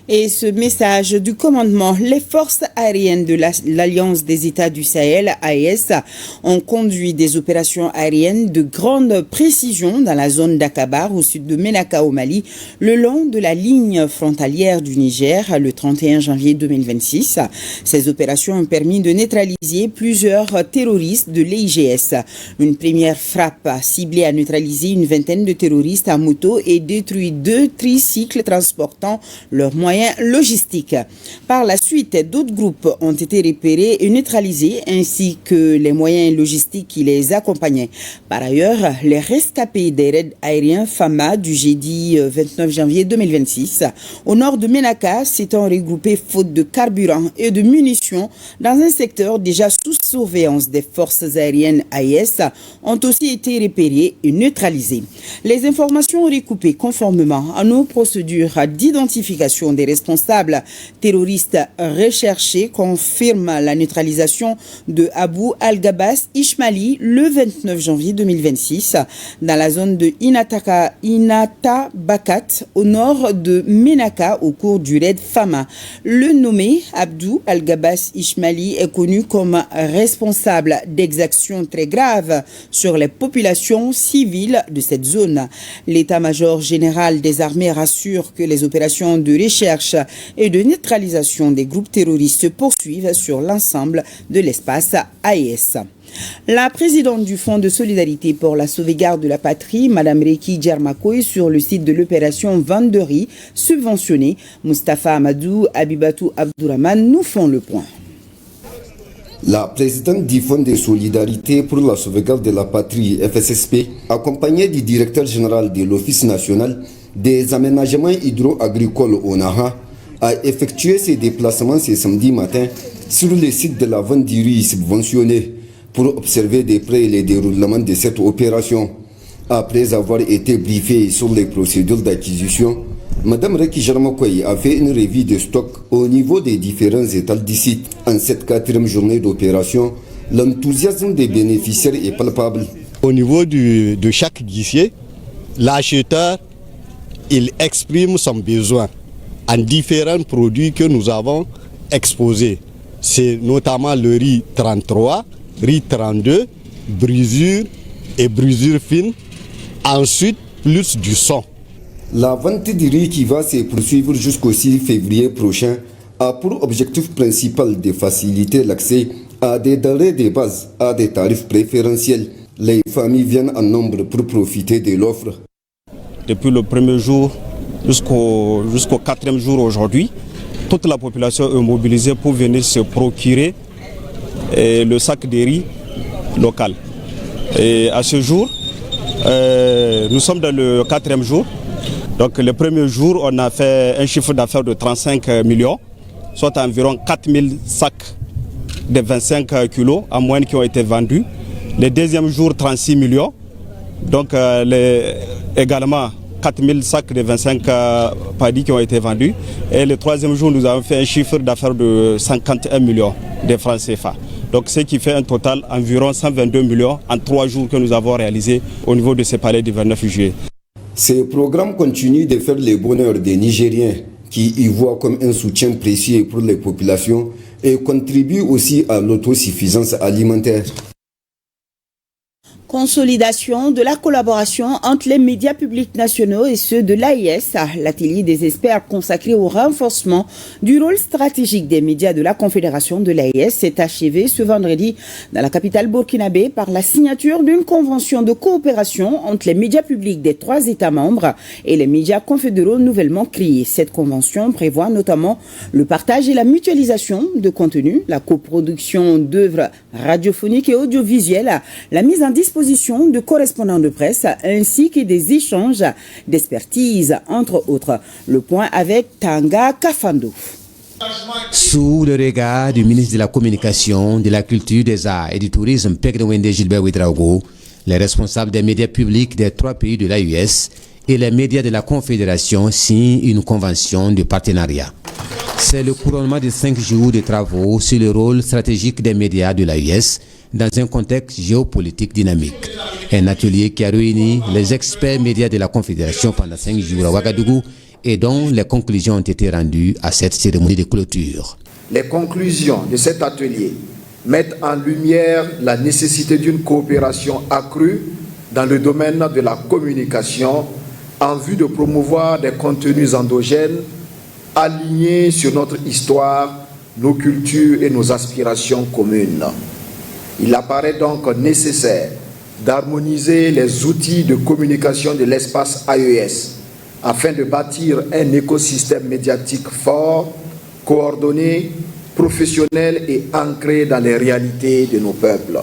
Et ce message du commandement, les forces aériennes de l'Alliance des États du Sahel, AES, ont conduit des opérations aériennes de grande précision dans la zone d'Akabar, au sud de Ménaka au Mali, le long de la ligne frontalière du Niger, le 31 janvier 2026. Ces opérations ont permis de neutraliser plusieurs terroristes de l'IGS. Une première frappe ciblée a neutralisé une vingtaine de terroristes à moto et détruit 2 tricycles transportant leurs moyens logistiques. Par la suite, d'autres groupes ont été repérés et neutralisés, ainsi que les moyens logistiques qui les accompagnaient. Par ailleurs, les rescapés des raids aériens FAMA du jeudi 29 janvier 2026 au nord de Ménaka s'étant regroupés faute de carburant et de munitions dans un secteur déjà sous surveillance des forces aériennes AES ont aussi été repérés et neutralisés. Les informations recoupées conformément à nos procédures d'identification des responsables terroristes recherchés confirment la neutralisation de Abou Al-Gabas Ismaili le 29 janvier 2026 dans la zone de Inata Bakat au nord de Ménaka au cours du raid FAMA. Le nommé Abdou Al-Gabas Ismaili est connu comme responsable d'exactions très graves sur les populations civiles de cette zone. L'état-major général des armées rassure que les opérations de recherche et de neutralisation des groupes terroristes se poursuivent sur l'ensemble de l'espace AES. La présidente du Fonds de solidarité pour la sauvegarde de la patrie, Mme Reki Djermakoy, sur le site de l'opération Vente de riz subventionnée, Mustafa Amadou, Abibatou Abdourahman nous font le point. La présidente du Fonds de solidarité pour la sauvegarde de la patrie, FSSP, accompagnée du directeur général de l'Office national des aménagements hydro-agricoles ONAHA, a effectué ses déplacements ce samedi matin sur le site de la vente du riz subventionné pour observer de près le déroulement de cette opération. Après avoir été briefée sur les procédures d'acquisition, Mme Reki Djermakoy a fait une revue de stock au niveau des différents étals du site. En cette 4e journée d'opération, l'enthousiasme des bénéficiaires est palpable. Au niveau de chaque guichet, l'acheteur il exprime son besoin en différents produits que nous avons exposés. C'est notamment le riz 33, riz 32, brisure et brisure fine. Ensuite, plus du son. La vente du riz qui va se poursuivre jusqu'au 6 février prochain a pour objectif principal de faciliter l'accès à des denrées de base à des tarifs préférentiels. Les familles viennent en nombre pour profiter de l'offre. Depuis le premier jour jusqu'au 4e jour aujourd'hui, toute la population est mobilisée pour venir se procurer le sac de riz local. Et à ce jour, nous sommes dans le 4e jour. Donc le premier jour, on a fait un chiffre d'affaires de 35 millions, soit environ 4000 sacs de 25 kilos en moyenne qui ont été vendus. Le deuxième jour, 36 millions. Donc également 4000 sacs de 25 paddies qui ont été vendus. Et le 3e jour, nous avons fait un chiffre d'affaires de 51 millions de francs CFA. Donc ce qui fait un total environ 122 millions en 3 jours que nous avons réalisé au niveau de ces palais du 29 juillet. Ce programme continue de faire le bonheur des Nigériens qui y voient comme un soutien précieux pour les populations et contribue aussi à l'autosuffisance alimentaire. Consolidation de la collaboration entre les médias publics nationaux et ceux de l'AIS, l'atelier des experts consacré au renforcement du rôle stratégique des médias de la Confédération de l'AIS s'est achevé ce vendredi dans la capitale burkinabé par la signature d'une convention de coopération entre les médias publics des 3 États membres et les médias confédéraux nouvellement créés. Cette convention prévoit notamment le partage et la mutualisation de contenus, la coproduction d'œuvres radiophoniques et audiovisuelles, la mise en disposition de correspondants de presse ainsi que des échanges d'expertise, entre autres. Le point avec Tanga Kafando. Sous le regard du ministre de la Communication, de la Culture, des Arts et du Tourisme, Pekdewende Gilbert Ouedraogo, les responsables des médias publics des 3 pays de l'AUS et les médias de la Confédération signent une convention de partenariat. C'est le couronnement de 5 jours de travaux sur le rôle stratégique des médias de l'AUS dans un contexte géopolitique dynamique. Un atelier qui a réuni les experts médias de la Confédération pendant 5 jours à Ouagadougou et dont les conclusions ont été rendues à cette cérémonie de clôture. Les conclusions de cet atelier mettent en lumière la nécessité d'une coopération accrue dans le domaine de la communication en vue de promouvoir des contenus endogènes alignés sur notre histoire, nos cultures et nos aspirations communes. Il apparaît donc nécessaire d'harmoniser les outils de communication de l'espace AES afin de bâtir un écosystème médiatique fort, coordonné, professionnel et ancré dans les réalités de nos peuples.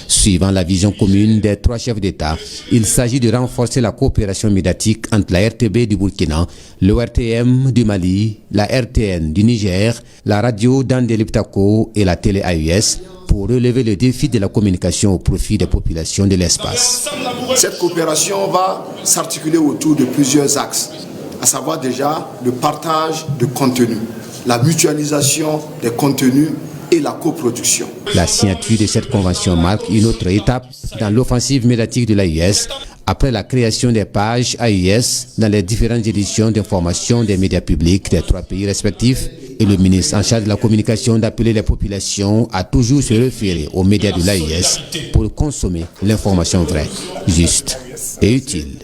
Suivant la vision commune des 3 chefs d'État, il s'agit de renforcer la coopération médiatique entre la RTB du Burkina, le RTM du Mali, la RTN du Niger, la radio d'Andeliptako et la télé AES pour relever le défi de la communication au profit des populations de l'espace. Cette coopération va s'articuler autour de plusieurs axes, à savoir déjà le partage de contenu, la mutualisation des contenus et la coproduction. La signature de cette convention marque une autre étape dans l'offensive médiatique de l'AES après la création des pages AES dans les différentes éditions d'information des médias publics des 3 pays respectifs et le ministre en charge de la communication d'appeler les populations à toujours se référer aux médias de l'AES pour consommer l'information vraie, juste et utile.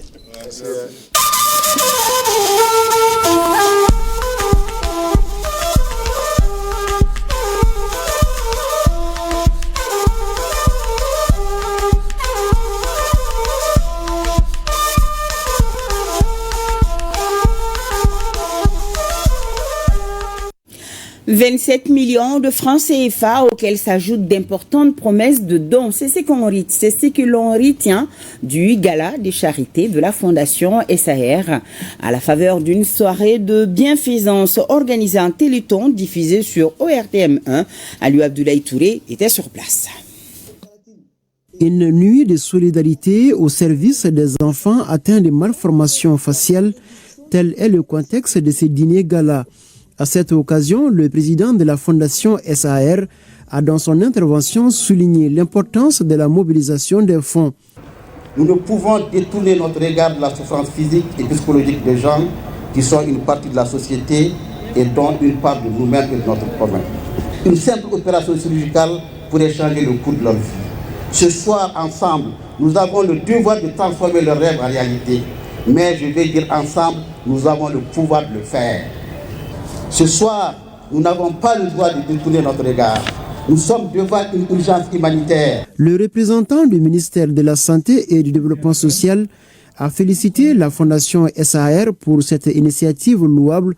« 27 millions de francs CFA auxquels s'ajoutent d'importantes promesses de dons. C'est ce que l'on retient du gala des charités de la Fondation SAR à la faveur d'une soirée de bienfaisance organisée en Téléthon diffusée sur ORTM1. Aliou Abdoulaye Touré était sur place. Une nuit de solidarité au service des enfants atteints de malformations faciales, tel est le contexte de ce dîner gala. À cette occasion, le président de la Fondation SAR a dans son intervention souligné l'importance de la mobilisation des fonds. Nous ne pouvons détourner notre regard de la souffrance physique et psychologique des gens qui sont une partie de la société et dont une part de nous-mêmes et de notre commun. Une simple opération chirurgicale pourrait changer le cours de leur vie. Ce soir, ensemble, nous avons le devoir de transformer leurs rêves en réalité. Mais je vais dire ensemble, nous avons le pouvoir de le faire. Ce soir, nous n'avons pas le droit de détourner notre regard. Nous sommes devant une urgence humanitaire. Le représentant du ministère de la Santé et du Développement social a félicité la Fondation SAR pour cette initiative louable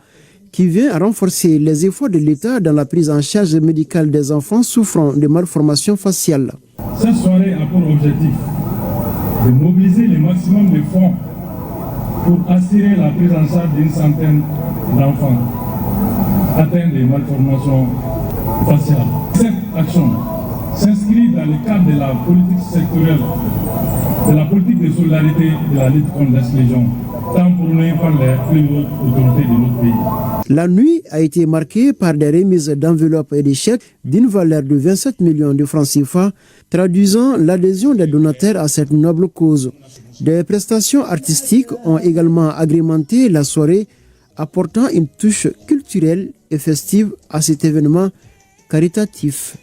qui vient renforcer les efforts de l'État dans la prise en charge médicale des enfants souffrant de malformations faciales. Cette soirée a pour objectif de mobiliser le maximum de fonds pour assurer la prise en charge d'une centaine d'enfants atteints de malformations faciales. Cette action s'inscrit dans le cadre de la politique sectorielle, de la politique de solidarité et de la lutte contre l'exclusion, tant prônée par les plus hautes autorités de notre pays. La nuit a été marquée par des remises d'enveloppes et de chèques d'une valeur de 27 millions de francs CFA, traduisant l'adhésion des donataires à cette noble cause. Des prestations artistiques ont également agrémenté la soirée, apportant une touche culturelle et festive à cet événement caritatif.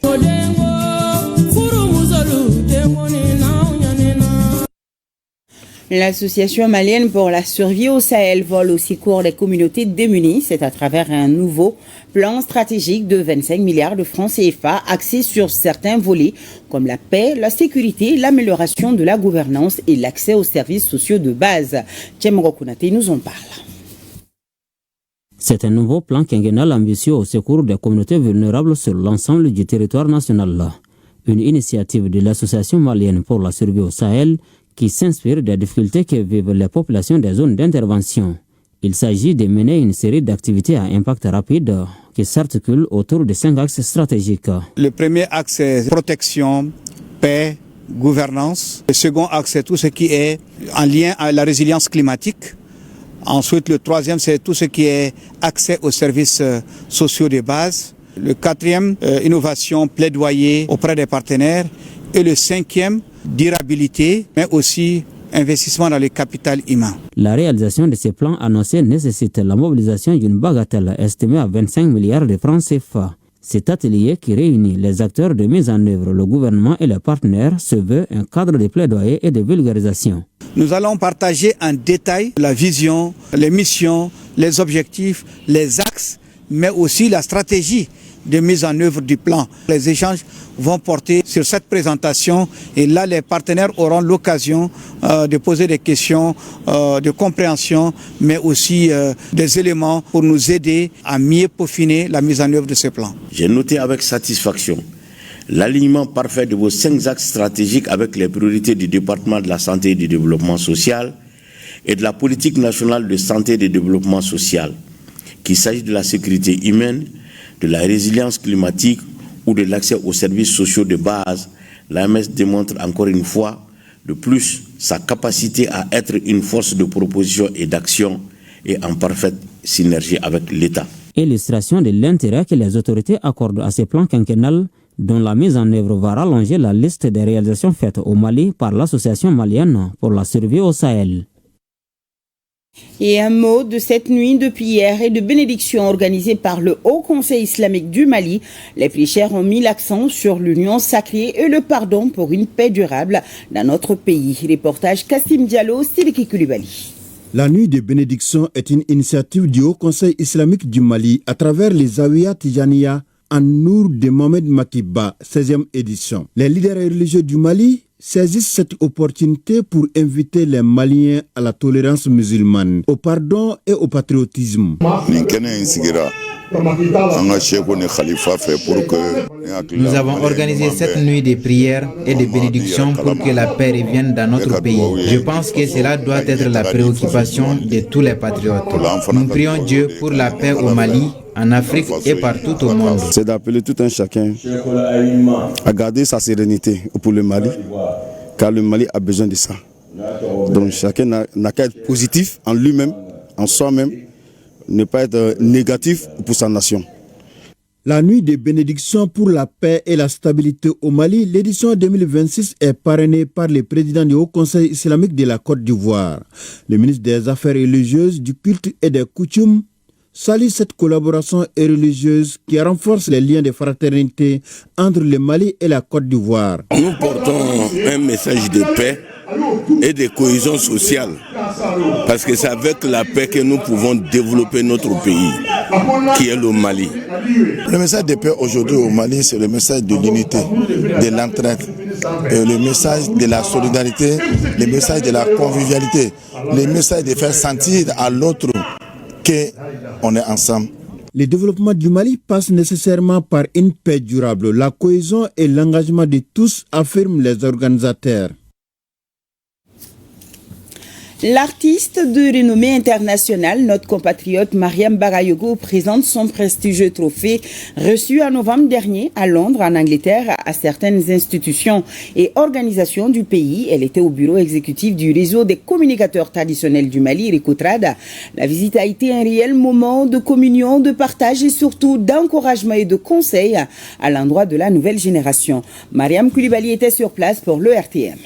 L'association malienne pour la survie au Sahel vole au secours des communautés démunies. C'est à travers un nouveau plan stratégique de 25 milliards de francs CFA axé sur certains volets comme la paix, la sécurité, l'amélioration de la gouvernance et l'accès aux services sociaux de base. Tchemro Kounate nous en parle. C'est un nouveau plan quinquennal ambitieux au secours des communautés vulnérables sur l'ensemble du territoire national. Une initiative de l'Association malienne pour la survie au Sahel qui s'inspire des difficultés que vivent les populations des zones d'intervention. Il s'agit de mener une série d'activités à impact rapide qui s'articulent autour de 5 axes stratégiques. Le premier axe est protection, paix, gouvernance. Le second axe, c'est tout ce qui est en lien avec la résilience climatique. Ensuite, le troisième, c'est tout ce qui est accès aux services sociaux de base. Le quatrième, innovation, plaidoyer auprès des partenaires. Et le cinquième, durabilité, mais aussi investissement dans le capital humain. La réalisation de ces plans annoncés nécessite la mobilisation d'une bagatelle estimée à 25 milliards de francs CFA. Cet atelier qui réunit les acteurs de mise en œuvre, le gouvernement et les partenaires, se veut un cadre de plaidoyer et de vulgarisation. Nous allons partager en détail la vision, les missions, les objectifs, les axes, mais aussi la stratégie de mise en œuvre du plan. Les échanges vont porter sur cette présentation et là les partenaires auront l'occasion de poser des questions de compréhension mais aussi des éléments pour nous aider à mieux peaufiner la mise en œuvre de ce plan. J'ai noté avec satisfaction l'alignement parfait de vos 5 axes stratégiques avec les priorités du département de la santé et du développement social et de la politique nationale de santé et de développement social, qu'il s'agisse de la sécurité humaine, de la résilience climatique ou de l'accès aux services sociaux de base. L'AMS démontre encore une fois de plus sa capacité à être une force de proposition et d'action et en parfaite synergie avec l'État. Illustration de l'intérêt que les autorités accordent à ces plans quinquennals dont la mise en œuvre va rallonger la liste des réalisations faites au Mali par l'Association malienne pour la survie au Sahel. Et un mot de cette nuit de prière et de bénédiction organisée par le Haut Conseil islamique du Mali. Les prêcheurs ont mis l'accent sur l'union sacrée et le pardon pour une paix durable dans notre pays. Reportage Kassim Diallo, Sidiki Koulibaly. La nuit de bénédiction est une initiative du Haut Conseil islamique du Mali à travers les Zawiya Tijaniya en Nour de Mohamed Makiba, 16e édition. Les leaders religieux du Mali saisissent cette opportunité pour inviter les Maliens à la tolérance musulmane, au pardon et au patriotisme. Nous avons organisé cette nuit de prière et de bénédiction pour que la paix revienne dans notre pays. Je pense que cela doit être la préoccupation de tous les patriotes. Nous prions Dieu pour la paix au Mali, en Afrique et partout au monde. C'est d'appeler tout un chacun à garder sa sérénité pour le Mali, car le Mali a besoin de ça. Donc chacun n'a qu'à être positif en lui-même, en soi-même, ne pas être négatif pour sa nation. La nuit de bénédiction pour la paix et la stabilité au Mali, l'édition 2026 est parrainée par le président du Haut Conseil islamique de la Côte d'Ivoire. Le ministre des Affaires religieuses, du culte et des coutumes salue cette collaboration religieuse qui renforce les liens de fraternité entre le Mali et la Côte d'Ivoire. Nous portons un message de paix et de cohésion sociale, parce que c'est avec la paix que nous pouvons développer notre pays, qui est le Mali. Le message de paix aujourd'hui au Mali, c'est le message de l'unité, de l'entraide, le message de la solidarité, le message de la convivialité, le message de faire sentir à l'autre qu'on est ensemble. Le développement du Mali passe nécessairement par une paix durable, la cohésion et l'engagement de tous, affirment les organisateurs. L'artiste de renommée internationale, notre compatriote Mariam Bagayogo, présente son prestigieux trophée reçu en novembre dernier à Londres, en Angleterre, à certaines institutions et organisations du pays. Elle était au bureau exécutif du réseau des communicateurs traditionnels du Mali, Recotrad. La visite a été un réel moment de communion, de partage et surtout d'encouragement et de conseil à l'endroit de la nouvelle génération. Mariam Koulibaly était sur place pour le RTM.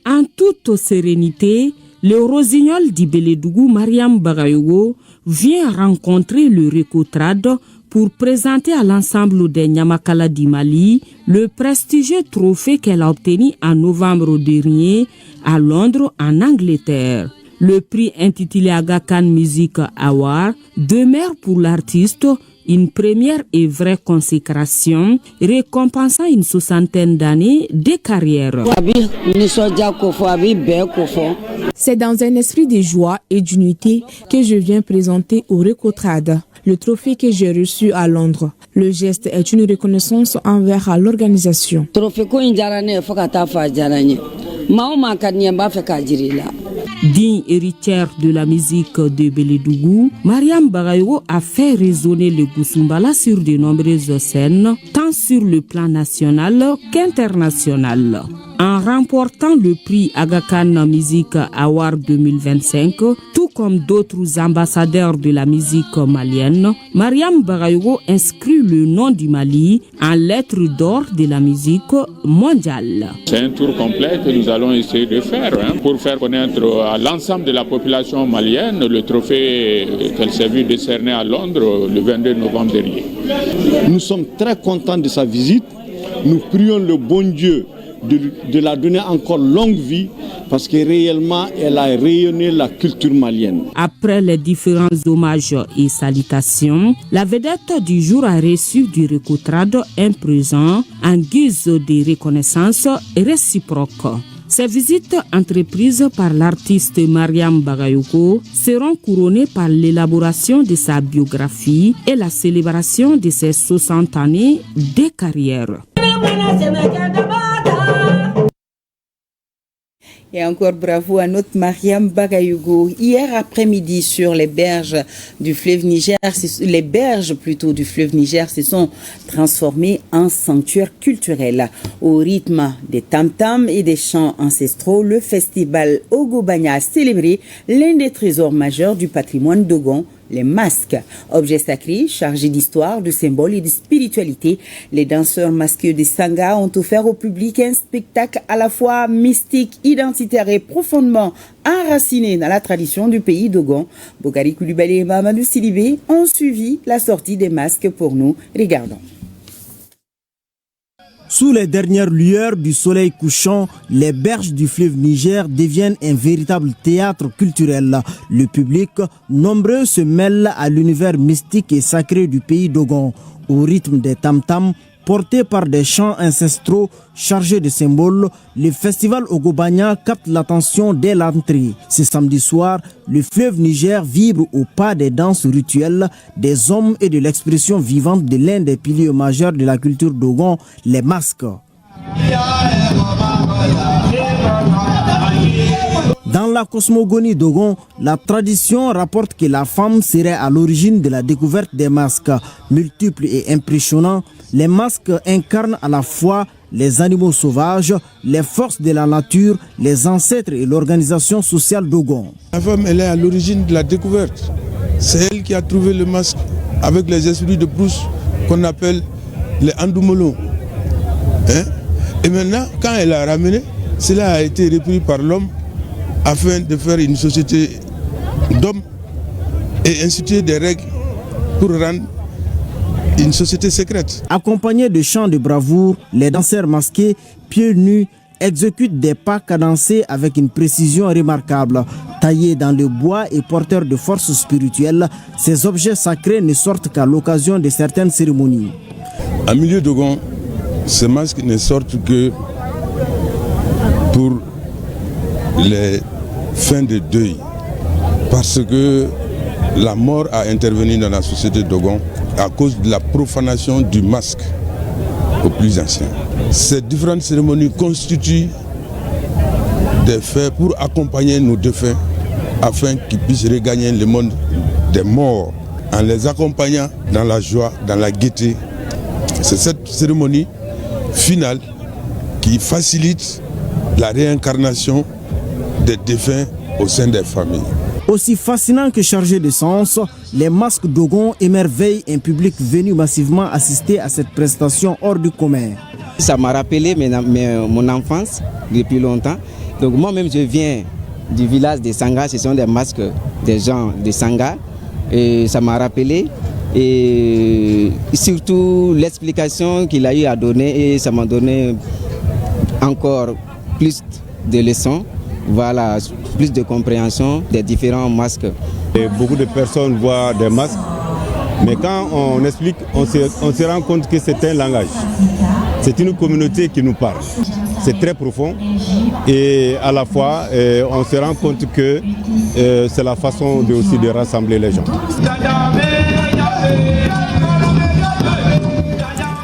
En toute sérénité, le rossignol d'Ibeledougou Mariam Bagayogo vient rencontrer le Recotrad pour présenter à l'ensemble des Nyamakala du Mali le prestigieux trophée qu'elle a obtenu en novembre dernier à Londres, en Angleterre. Le prix intitulé Aga Khan Music Award demeure pour l'artiste une première et vraie consécration, récompensant une 60aine d'années de carrière. C'est dans un esprit de joie et d'unité que je viens présenter au Recotrad le trophée que j'ai reçu à Londres. Le geste est une reconnaissance envers l'organisation. Digne héritière de la musique de Beledougou, Mariam Bagayogo a fait résonner le Goussoumbala sur de nombreuses scènes, tant sur le plan national qu'international. en remportant le prix Aga Khan Music Award 2025, tout comme d'autres ambassadeurs de la musique malienne. Mariam Bagayogo inscrit le nom du Mali en lettres d'or de la musique mondiale. C'est un tour complet que nous allons essayer de faire pour faire connaître à l'ensemble de la population malienne le trophée qu'elle s'est vue décerner à Londres le 22 novembre dernier. Nous sommes très contents de sa visite. Nous prions le bon Dieu de la donner encore longue vie parce que réellement elle a rayonné la culture malienne. Après les différents hommages et salutations, la vedette du jour a reçu du Recotrade un présent en guise de reconnaissance réciproque. Ces visites entreprises par l'artiste Mariam Bagayogo seront couronnées par l'élaboration de sa biographie et la célébration de ses 60 années de carrière. Et encore bravo à notre Mariam Bagayogo. Hier après-midi, sur les berges du fleuve Niger, les berges plutôt du fleuve Niger se sont transformées en sanctuaire culturel. Au rythme des tam-tams et des chants ancestraux, le festival Ogobanya a célébré l'un des trésors majeurs du patrimoine dogon, les masques. Objets sacrés, chargés d'histoire, de symboles et de spiritualité, les danseurs masqués de Sanga ont offert au public un spectacle à la fois mystique, identitaire et profondément enraciné dans la tradition du pays dogon. Bokari Koulibaly et Mamadou Sidibé ont suivi la sortie des masques pour nous. Regardons. Sous les dernières lueurs du soleil couchant, les berges du fleuve Niger deviennent un véritable théâtre culturel. Le public, nombreux, se mêle à l'univers mystique et sacré du pays dogon. Au rythme des tam-tams, porté par des chants ancestraux chargés de symboles, le festival Ogobanya capte l'attention dès l'entrée. Ce samedi soir, le fleuve Niger vibre au pas des danses rituelles, des hommes et de l'expression vivante de l'un des piliers majeurs de la culture dogon, les masques. Dans la cosmogonie dogon, la tradition rapporte que la femme serait à l'origine de la découverte des masques. Multiples et impressionnants, les masques incarnent à la fois les animaux sauvages, les forces de la nature, les ancêtres et l'organisation sociale dogon. La femme, elle est à l'origine de la découverte. C'est elle qui a trouvé le masque avec les esprits de Proust qu'on appelle les Andoumolo. Et maintenant, quand elle a ramené, cela a été repris par l'homme afin de faire une société d'hommes et instituer des règles pour rendre une société secrète. Accompagnés de chants de bravoure, les danseurs masqués, pieds nus, exécutent des pas cadencés avec une précision remarquable. Taillés dans le bois et porteurs de force spirituelle, ces objets sacrés ne sortent qu'à l'occasion de certaines cérémonies. En milieu dogon, ces masques ne sortent que pour les fins de deuil, parce que la mort a intervenu dans la société dogon à cause de la profanation du masque aux plus anciens. Ces différentes cérémonies constituent des faits pour accompagner nos défunts afin qu'ils puissent regagner le monde des morts en les accompagnant dans la joie, dans la gaieté. C'est cette cérémonie finale qui facilite la réincarnation des défunts au sein des familles. Aussi fascinant que chargé de sens, les masques dogon émerveillent un public venu massivement assister à cette prestation hors du commun. Ça m'a rappelé mon enfance depuis longtemps. Donc moi-même je viens du village de Sanga, ce sont des masques des gens de Sanga. Et ça m'a rappelé et surtout l'explication qu'il a eu à donner et ça m'a donné encore plus de leçons. Voilà, plus de compréhension des différents masques. Et beaucoup de personnes voient des masques, mais quand on explique, on se rend compte que c'est un langage. C'est une communauté qui nous parle. C'est très profond et à la fois, on se rend compte que c'est la façon aussi de rassembler les gens.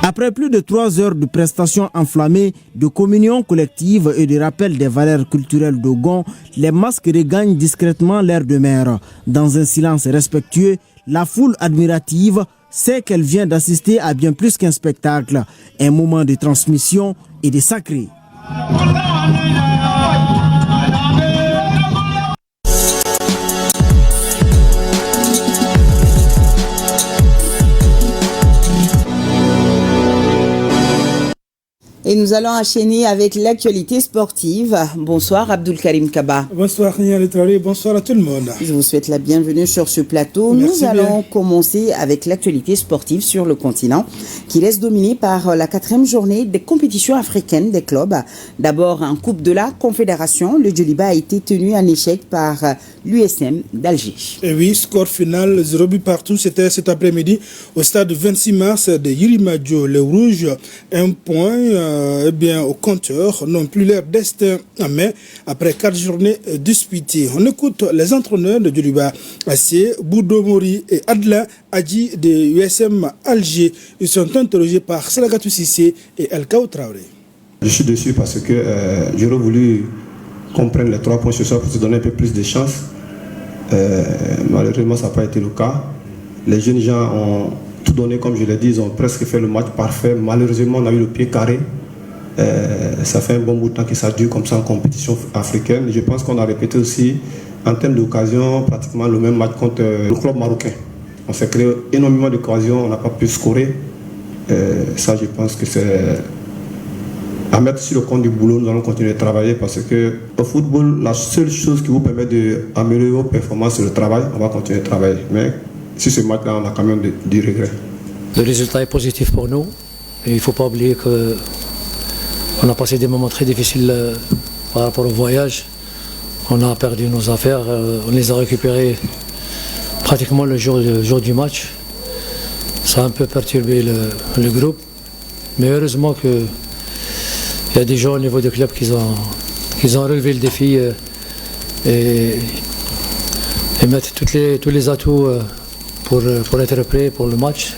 Après plus de 3 heures de prestations enflammées, de communion collective et de rappel des valeurs culturelles dogon, les masques regagnent discrètement l'air de mer. Dans un silence respectueux, la foule admirative sait qu'elle vient d'assister à bien plus qu'un spectacle, un moment de transmission et de sacré. Et nous allons enchaîner avec l'actualité sportive. Bonsoir Abdul Karim Kaba. Bonsoir Nia Letraoré, bonsoir à tout le monde. Je vous souhaite la bienvenue sur ce plateau. Merci nous allons bien. commencer avec l'actualité sportive sur le continent qui reste dominée par la 4e journée des compétitions africaines des clubs. D'abord en Coupe de la Confédération, le Djoliba a été tenu en échec par l'USM d'Alger. Et oui, score final 0 but partout, c'était cet après-midi au stade 26 mars de Yirimadio. Les Rouges, un point au compteur, n'ont plus leur destin en main après 4 journées disputées. On écoute les entraîneurs de Djoliba, Assé, Boudomori et Adla Adji de USM Alger. Ils sont interrogés par Salagatou Sissé et El Kao Traoré. Je suis déçu parce que j'aurais voulu qu'on prenne les 3 points ce soir pour se donner un peu plus de chance. Malheureusement, ça n'a pas été le cas. Les jeunes gens ont tout donné, comme je l'ai dit, ils ont presque fait le match parfait. Malheureusement, on a eu le pied carré. Ça fait un bon bout de temps que ça dure comme ça en compétition africaine. Je pense qu'on a répété aussi, en termes d'occasion, pratiquement le même match contre le club marocain. On s'est créé énormément d'occasions, on n'a pas pu scorer. Ça, je pense que c'est à mettre sur le compte du boulot. Nous allons continuer de travailler parce que au football, la seule chose qui vous permet d'améliorer vos performances, c'est le travail. On va continuer de travailler. Mais sur ce match-là, on a quand même du regret. Le résultat est positif pour nous. Et il ne faut pas oublier qu'on a passé des moments très difficiles par rapport au voyage. On a perdu nos affaires, on les a récupérées pratiquement le jour du match. Ça a un peu perturbé le groupe. Mais heureusement qu'il y a des gens au niveau du club qui ont relevé le défi et mettre tous les atouts pour être prêts pour le match.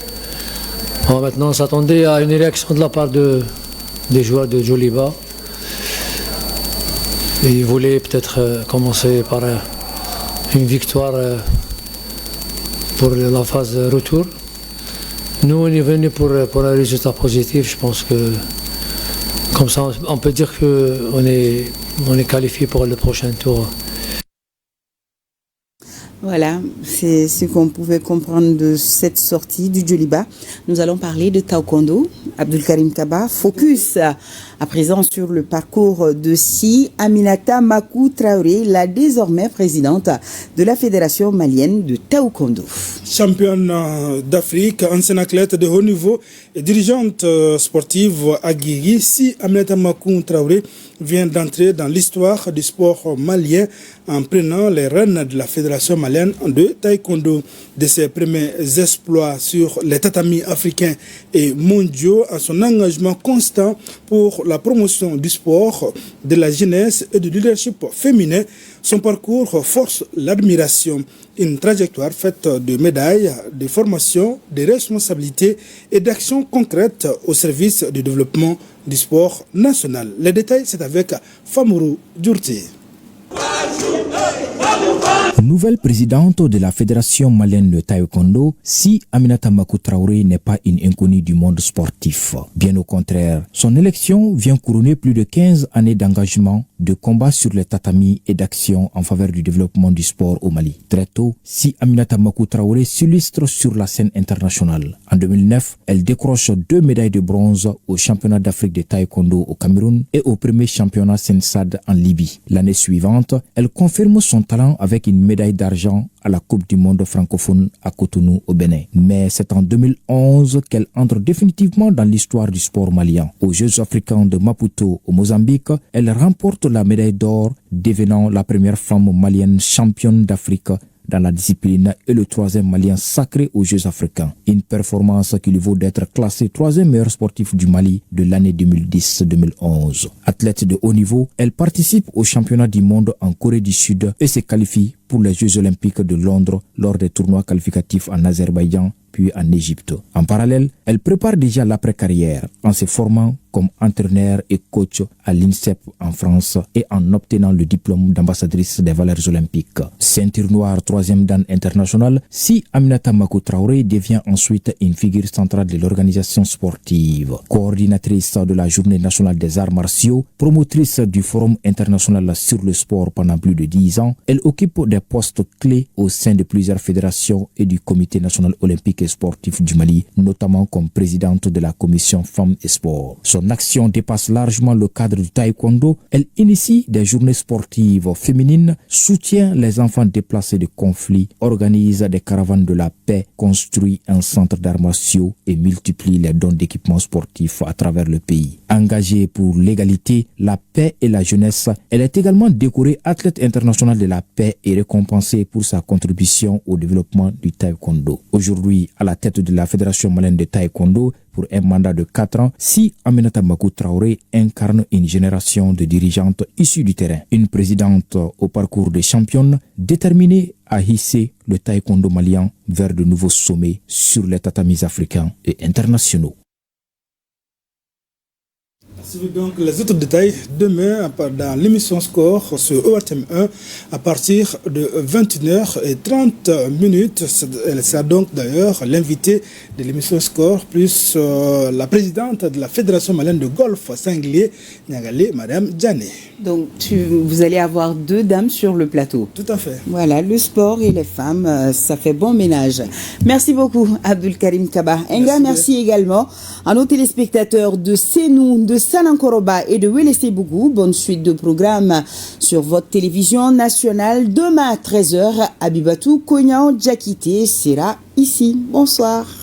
Maintenant, on s'attendait à une réaction de la part des joueurs de Djoliba. Ils voulaient peut-être commencer par une victoire pour la phase retour. Nous, on est venus pour un résultat positif. Je pense que comme ça, on peut dire qu'on est qualifié pour le prochain tour. Voilà, c'est ce qu'on pouvait comprendre de cette sortie du Djoliba. Nous allons parler de taekwondo. Abdul Karim Kaba, focus à présent sur le parcours de Si Aminata Makou Traoré, la désormais présidente de la Fédération malienne de taekwondo. Championne d'Afrique, ancienne athlète de haut niveau et dirigeante sportive à Guigui, Si Aminata Makou Traoré vient d'entrer dans l'histoire du sport malien en prenant les rênes de la Fédération malienne de taekwondo. De ses premiers exploits sur les tatamis africains et mondiaux à son engagement constant pour la promotion du sport, de la jeunesse et du leadership féminin, son parcours force l'admiration. Une trajectoire faite de médailles, de formations, de responsabilités et d'actions concrètes au service du développement du sport national. Les détails, c'est avec Famourou Djourti. Nouvelle présidente de la Fédération malienne de taekwondo, Si Aminata Makou Traoré n'est pas une inconnue du monde sportif. Bien au contraire, son élection vient couronner plus de 15 années d'engagement, de combat sur les tatamis et d'action en faveur du développement du sport au Mali. Très tôt, Si Aminata Makou Traoré s'illustre sur la scène internationale. En 2009, elle décroche 2 médailles de bronze au championnat d'Afrique de taekwondo au Cameroun et au premier championnat Sensad en Libye. L'année suivante, elle confirme son talent avec une médaille d'argent à la Coupe du monde francophone à Cotonou au Bénin. Mais c'est en 2011 qu'elle entre définitivement dans l'histoire du sport malien. Aux Jeux africains de Maputo au Mozambique, elle remporte la médaille d'or, devenant la première femme malienne championne d'Afrique dans la discipline et le 3e malien sacré aux Jeux africains. Une performance qui lui vaut d'être classé 3e meilleur sportif du Mali de l'année 2010-2011. Athlète de haut niveau, elle participe au championnat du monde en Corée du Sud et se qualifie pour les Jeux olympiques de Londres lors des tournois qualificatifs en Azerbaïdjan puis en Égypte. En parallèle, elle prépare déjà l'après-carrière en se formant comme entraîneur et coach à l'INSEP en France et en obtenant le diplôme d'ambassadrice des valeurs olympiques. Ceinture noire 3e dan international, Si Aminata Makou Traoré devient ensuite une figure centrale de l'organisation sportive. Coordinatrice de la Journée nationale des arts martiaux, promotrice du Forum international sur le sport pendant plus de 10 ans, elle occupe des postes clés au sein de plusieurs fédérations et du Comité national olympique et sportif du Mali, notamment comme présidente de la commission Femmes et Sport. Son action dépasse largement le cadre du taekwondo. Elle initie des journées sportives féminines, soutient les enfants déplacés de conflits, organise des caravanes de la paix, construit un centre d'arts martiaux et multiplie les dons d'équipements sportifs à travers le pays. Engagée pour l'égalité, la paix et la jeunesse, elle est également décorée athlète internationale de la paix et récompensée pour sa contribution au développement du taekwondo. Aujourd'hui, à la tête de la Fédération malienne de taekwondo, pour un mandat de 4 ans, Si Aminata Makou Traoré incarne une génération de dirigeantes issues du terrain. Une présidente au parcours de championne, déterminée à hisser le taekwondo malien vers de nouveaux sommets sur les tatamis africains et internationaux. Suivez donc les autres détails demain dans l'émission Score sur ORTM1 à partir de 21h30. Elle sera donc d'ailleurs l'invitée de l'émission Score, plus la présidente de la Fédération malienne de golf singulier, Niagalé, Madame Djane. Donc vous allez avoir 2 dames sur le plateau. Tout à fait. Voilà, le sport et les femmes, ça fait bon ménage. Merci beaucoup, Abdul Karim Kaba. Merci également à nos téléspectateurs de Sénou, de Sanankoroba et de Wélé-Sébougou. Bonne suite de programmes sur votre télévision nationale. Demain à 13h, Abibatou Kognan Djakité sera ici. Bonsoir.